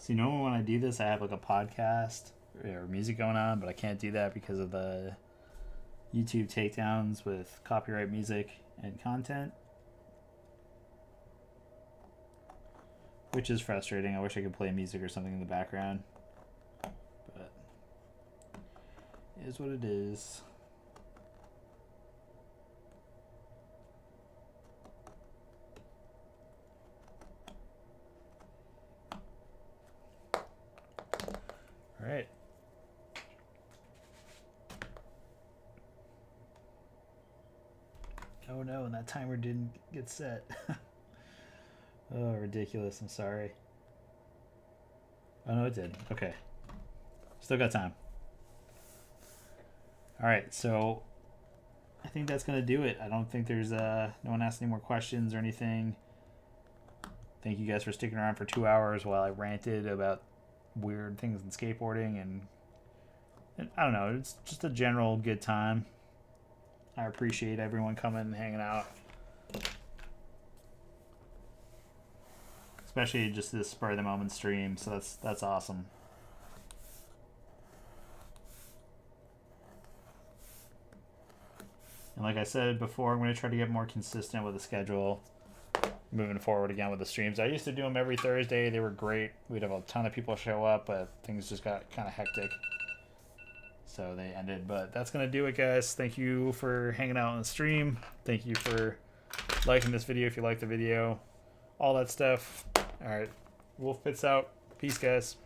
See, normally when I do this, I have like a podcast or music going on, but I can't do that because of the YouTube takedowns with copyright music and content, which is frustrating. I wish I could play music or something in the background, but it is what it is. All right. Oh no, and that timer didn't get set. Oh, ridiculous. I'm sorry. Oh no, it did. Okay. Still got time. All right, so I think that's going to do it. I don't think there's no one asked any more questions or anything. Thank you guys for sticking around for 2 hours while I ranted about weird things in skateboarding, and I don't know, it's just a general good time. I appreciate everyone coming and hanging out, especially just this spur of the moment stream. So that's awesome. And like I said before, I'm going to try to get more consistent with the schedule moving forward again with the streams. I used to do them every Thursday. They were great. We'd have a ton of people show up, but things just got kind of hectic, so they ended. But that's going to do it, guys. Thank you for hanging out on the stream. Thank you for liking this video if you like the video. All that stuff. All right. Wolf Pits out. Peace, guys.